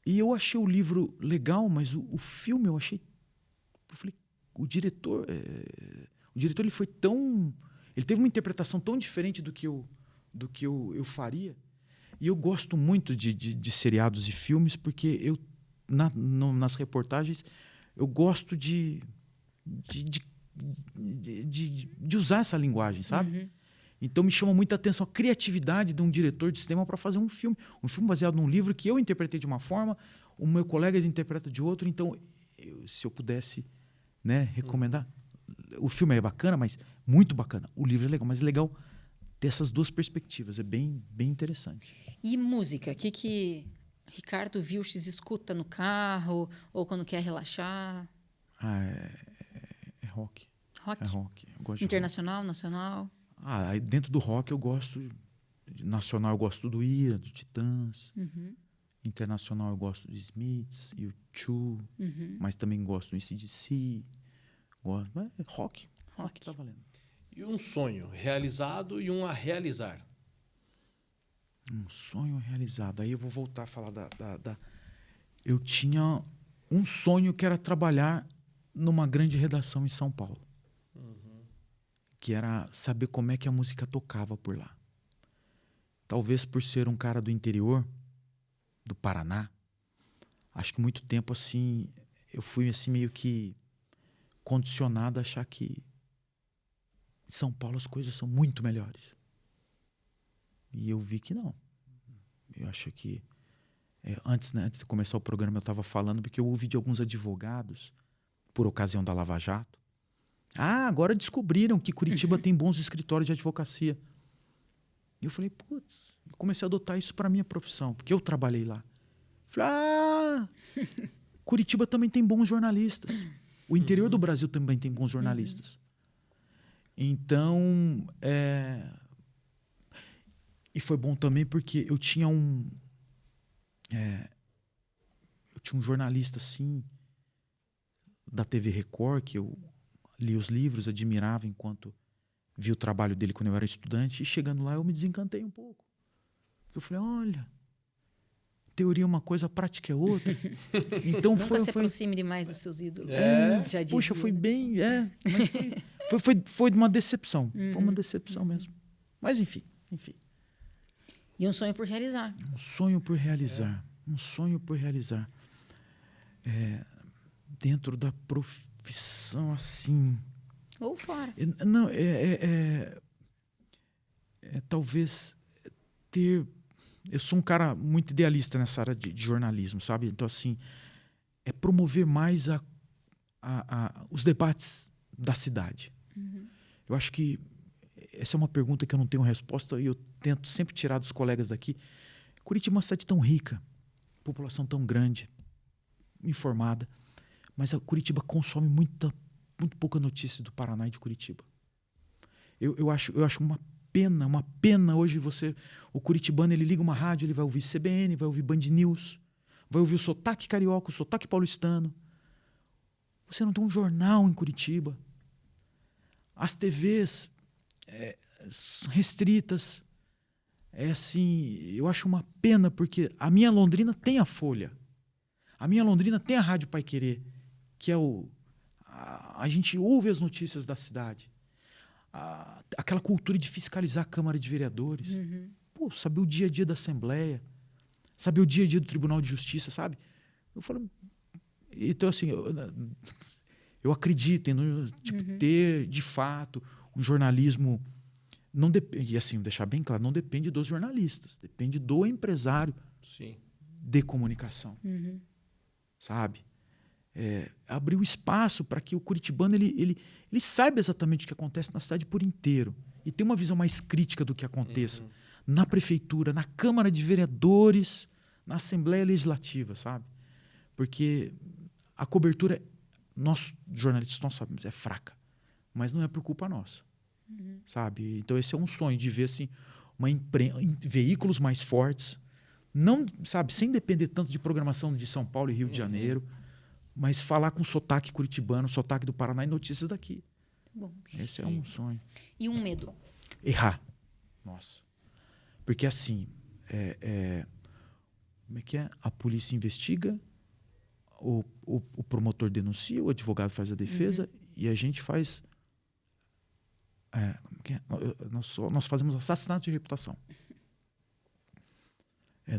E eu achei o livro legal, mas o filme eu achei... Eu falei, o diretor ele foi tão... Ele teve uma interpretação tão diferente do que eu faria. E eu gosto muito de seriados e filmes, porque nas reportagens eu gosto de usar essa linguagem, sabe? Então me chama muita atenção a criatividade de um diretor de cinema para fazer um filme baseado num livro que eu interpretei de uma forma, o meu colega interpreta de outro. Então, se eu pudesse, né, recomendar, o filme é bacana, mas muito bacana. O livro é legal, mas é legal ter essas duas perspectivas. É bem, bem interessante. E música? O que Ricardo Vilches escuta no carro ou quando quer relaxar? É rock. Rock? É rock. Eu gosto internacional, nacional? Aí dentro do rock eu gosto... Nacional eu gosto do Ira, do Titãs. Internacional eu gosto do Smiths, U2. Mas também gosto do AC/DC. Gosto, mas rock. Rock tá valendo. E um sonho realizado e um a realizar? Um sonho realizado. Aí eu vou voltar a falar Eu tinha um sonho que era trabalhar numa grande redação em São Paulo. Que era saber como é que a música tocava por lá. Talvez por ser um cara do interior, do Paraná, acho que muito tempo assim, eu fui assim meio que condicionado a achar que em São Paulo as coisas são muito melhores. E eu vi que não. Eu acho que antes de começar o programa eu estava falando porque eu ouvi de alguns advogados por ocasião da Lava Jato. Agora descobriram que Curitiba tem bons escritórios de advocacia. E eu falei, putz, eu comecei a adotar isso para minha profissão, porque eu trabalhei lá. Falei, Curitiba também tem bons jornalistas. O interior do Brasil também tem bons jornalistas. Então, e foi bom também porque eu tinha um jornalista assim da TV Record que eu li os livros, admirava enquanto vi o trabalho dele quando eu era estudante, e chegando lá eu me desencantei um pouco. Porque eu falei, olha, teoria é uma coisa, prática é outra. Então Nunca se aproxime demais dos seus ídolos. Já dizia. Puxa, foi bem... mas foi uma decepção. Foi uma decepção mesmo. Mas enfim. E um sonho por realizar. Um sonho por realizar. Um sonho por realizar. Dentro da profissão, assim... Ou fora. Não, talvez ter... Eu sou um cara muito idealista nessa área de jornalismo, sabe? Então, assim, promover mais os debates da cidade. Eu acho que essa é uma pergunta que eu não tenho resposta e eu tento sempre tirar dos colegas daqui. Curitiba é uma cidade tão rica, população tão grande, informada, mas a Curitiba consome muito pouca notícia do Paraná e de Curitiba. Eu acho uma pena hoje o curitibano, ele liga uma rádio, ele vai ouvir CBN, vai ouvir Band News, vai ouvir o sotaque carioca, o sotaque paulistano. Você não tem um jornal em Curitiba. As TVs restritas. Eu acho uma pena, porque a minha Londrina tem a Folha. A minha Londrina tem a Rádio Paiquerê, que é a gente ouve as notícias da cidade. Aquela cultura de fiscalizar a Câmara de Vereadores. Saber o dia a dia da Assembleia. Saber o dia a dia do Tribunal de Justiça, sabe? Eu falo... Então, assim, eu acredito em ter, de fato, um jornalismo... Não depende, e assim, deixar bem claro, não depende dos jornalistas. Depende do empresário. Sim. De comunicação. Sabe? abriu espaço para que o curitibano ele saiba exatamente o que acontece na cidade por inteiro e tem uma visão mais crítica do que aconteça na prefeitura, na Câmara de Vereadores, na Assembleia Legislativa, sabe? Porque a cobertura, nós jornalistas nós sabemos, é fraca, mas não é por culpa nossa, sabe? Então esse é um sonho de ver assim veículos mais fortes, não, sabe, sem depender tanto de programação de São Paulo e Rio de Janeiro, mas falar com sotaque curitibano, sotaque do Paraná e notícias daqui. Bom. Esse é um sonho. E um medo? Errar. Nossa. Porque assim, como é que é? A polícia investiga, o promotor denuncia, o advogado faz a defesa e a gente faz... como que é? Nós fazemos assassinato de reputação.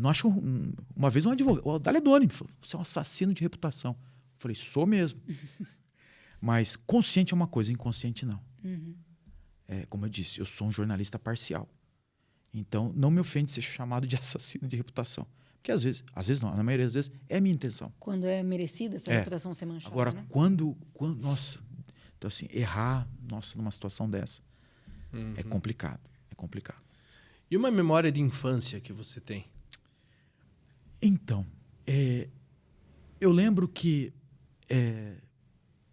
Não acho uma vez um advogado, o Daledoni, falou: você é um assassino de reputação. Eu falei: sou mesmo. Mas consciente é uma coisa, inconsciente não. Como eu disse, eu sou um jornalista parcial. Então, não me ofende ser chamado de assassino de reputação. Porque às vezes não, na maioria das vezes é minha intenção. Quando é merecida essa reputação ser manchada. Agora, né? quando nossa, então assim, errar, nossa, numa situação dessa, é complicado, é complicado. E uma memória de infância que você tem? Então, eu lembro que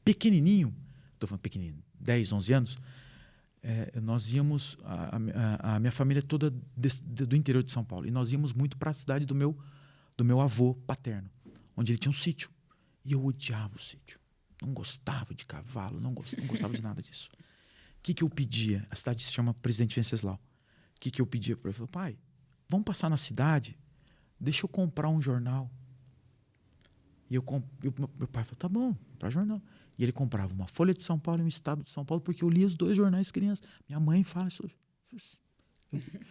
pequenininho, estou falando pequenininho, 10, 11 anos, nós íamos, a minha família toda do interior de São Paulo, e nós íamos muito para a cidade do meu avô paterno, onde ele tinha um sítio. E eu odiava o sítio. Não gostava de cavalo, não gostava de nada disso. O que eu pedia? A cidade se chama Presidente Venceslau. O que eu pedia para ele? Eu falei: pai, vamos passar na cidade? Deixa eu comprar um jornal. E meu pai falou: tá bom, para jornal. E ele comprava uma Folha de São Paulo e um Estado de São Paulo, porque eu lia os dois jornais criança. Minha mãe fala isso.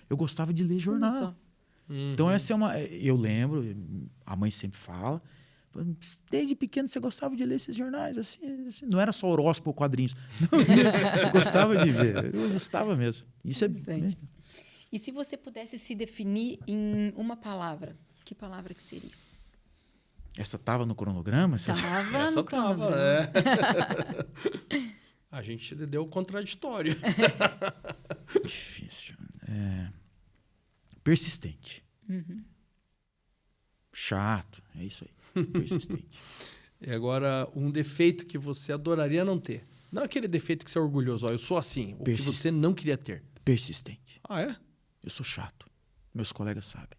Eu gostava de ler jornal. Então essa é uma... Eu lembro, a mãe sempre fala, desde pequeno você gostava de ler esses jornais, assim. Não era só horóscopo ou quadrinhos. Não, eu gostava de ver, eu gostava mesmo. Isso é... E se você pudesse se definir em uma palavra, que palavra que seria? Essa estava no cronograma? Estava no cronograma. A gente deu o contraditório. Difícil. Persistente. Chato, é isso aí. Persistente. E agora, um defeito que você adoraria não ter. Não aquele defeito que você é orgulhoso. Eu sou assim. O que você não queria ter. Persistente. Ah, é? Eu sou chato. Meus colegas sabem.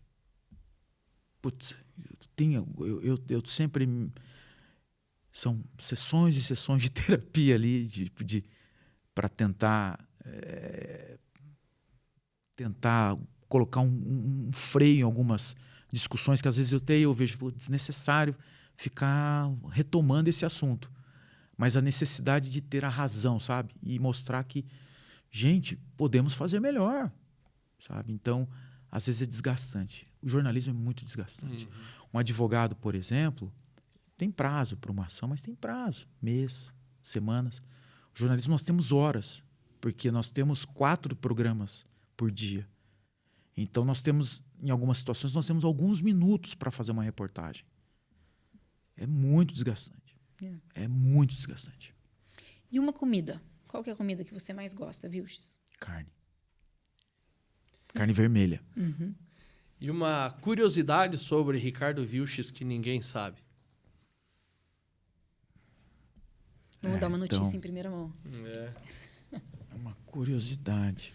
Putz, eu sempre... São sessões e sessões de terapia ali para tentar colocar um freio em algumas discussões que às vezes eu vejo desnecessário ficar retomando esse assunto. Mas a necessidade de ter a razão, sabe? E mostrar que, gente, podemos fazer melhor, sabe? Então, às vezes é desgastante. O jornalismo é muito desgastante. Um advogado, por exemplo, tem prazo para uma ação, mas tem prazo. Mês, semanas. O jornalismo nós temos horas, porque nós temos 4 programas por dia. Então, nós temos, em algumas situações, nós temos alguns minutos para fazer uma reportagem. É muito desgastante. É muito desgastante. E uma comida? Qual que é a comida que você mais gosta, Vilches? Carne. Carne vermelha. E uma curiosidade sobre Ricardo Vilches que ninguém sabe. Vamos dar uma notícia em primeira mão. É uma curiosidade.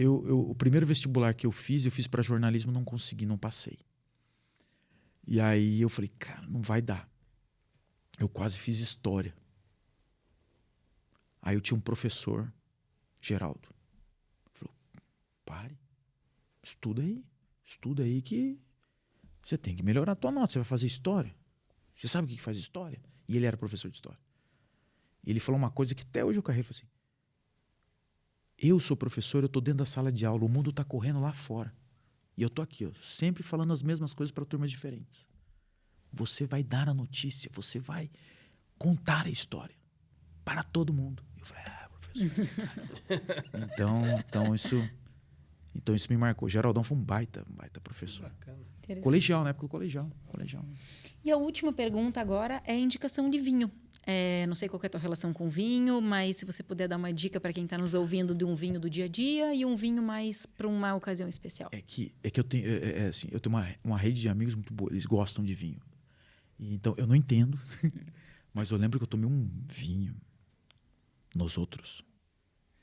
O primeiro vestibular que eu fiz para jornalismo, não consegui, não passei. E aí eu falei: cara, não vai dar. Eu quase fiz história. Aí eu tinha um professor, Geraldo, falou: pare, estuda aí que você tem que melhorar a tua nota, você vai fazer história. Você sabe o que faz história? E ele era professor de história. E ele falou uma coisa que até hoje eu carrego, assim: eu sou professor, eu estou dentro da sala de aula, o mundo está correndo lá fora. E eu estou aqui, sempre falando as mesmas coisas para turmas diferentes. Você vai dar a notícia, você vai contar a história para todo mundo. Eu falei: professor. Então Então isso me marcou. Geraldão foi um baita professor. Bacana. Colegial, na época do colegial. E a última pergunta agora é a indicação de vinho. Não sei qual que é a tua relação com vinho, mas se você puder dar uma dica para quem está nos ouvindo de um vinho do dia a dia e um vinho mais para uma ocasião especial. É que eu tenho, assim, eu tenho uma rede de amigos muito boa. Eles gostam de vinho. E, então, eu não entendo, mas eu lembro que eu tomei um vinho nos outros.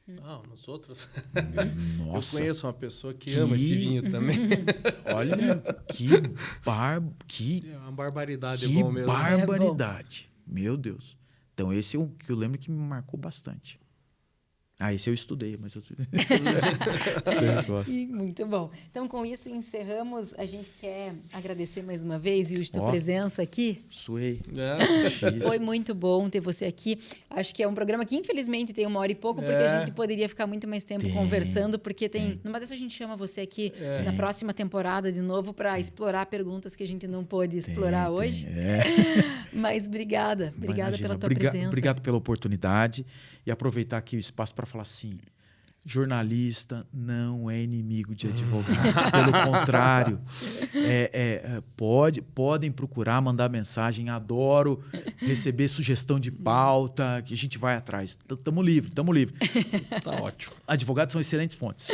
Não, nos outros. Nossa. Eu conheço uma pessoa que ama esse vinho também. Olha, É uma barbaridade, que é bom mesmo. barbaridade. Meu Deus. Então, esse é o que eu lembro que me marcou bastante. Esse eu estudei, mas eu... Muito bom. Então, com isso, encerramos. A gente quer agradecer mais uma vez, Wilde, tua presença aqui. Suei. Foi muito bom ter você aqui. Acho que é um programa que, infelizmente, tem 1 hora e pouco, porque a gente poderia ficar muito mais tempo conversando, porque numa dessas a gente chama você aqui na próxima temporada de novo para explorar perguntas que a gente não pôde explorar hoje. Mas obrigada pela tua presença. Obrigado pela oportunidade e aproveitar aqui o espaço para falar assim, jornalista não é inimigo de advogado. Pelo contrário, podem procurar, mandar mensagem. Adoro receber sugestão de pauta, que a gente vai atrás. Tamo livre. Tá ótimo. Advogados são excelentes fontes.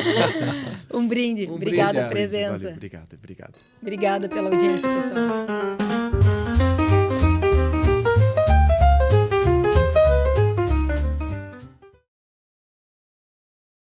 Um brinde. Obrigada pela presença. Valeu, obrigado. Obrigada pela audiência, pessoal.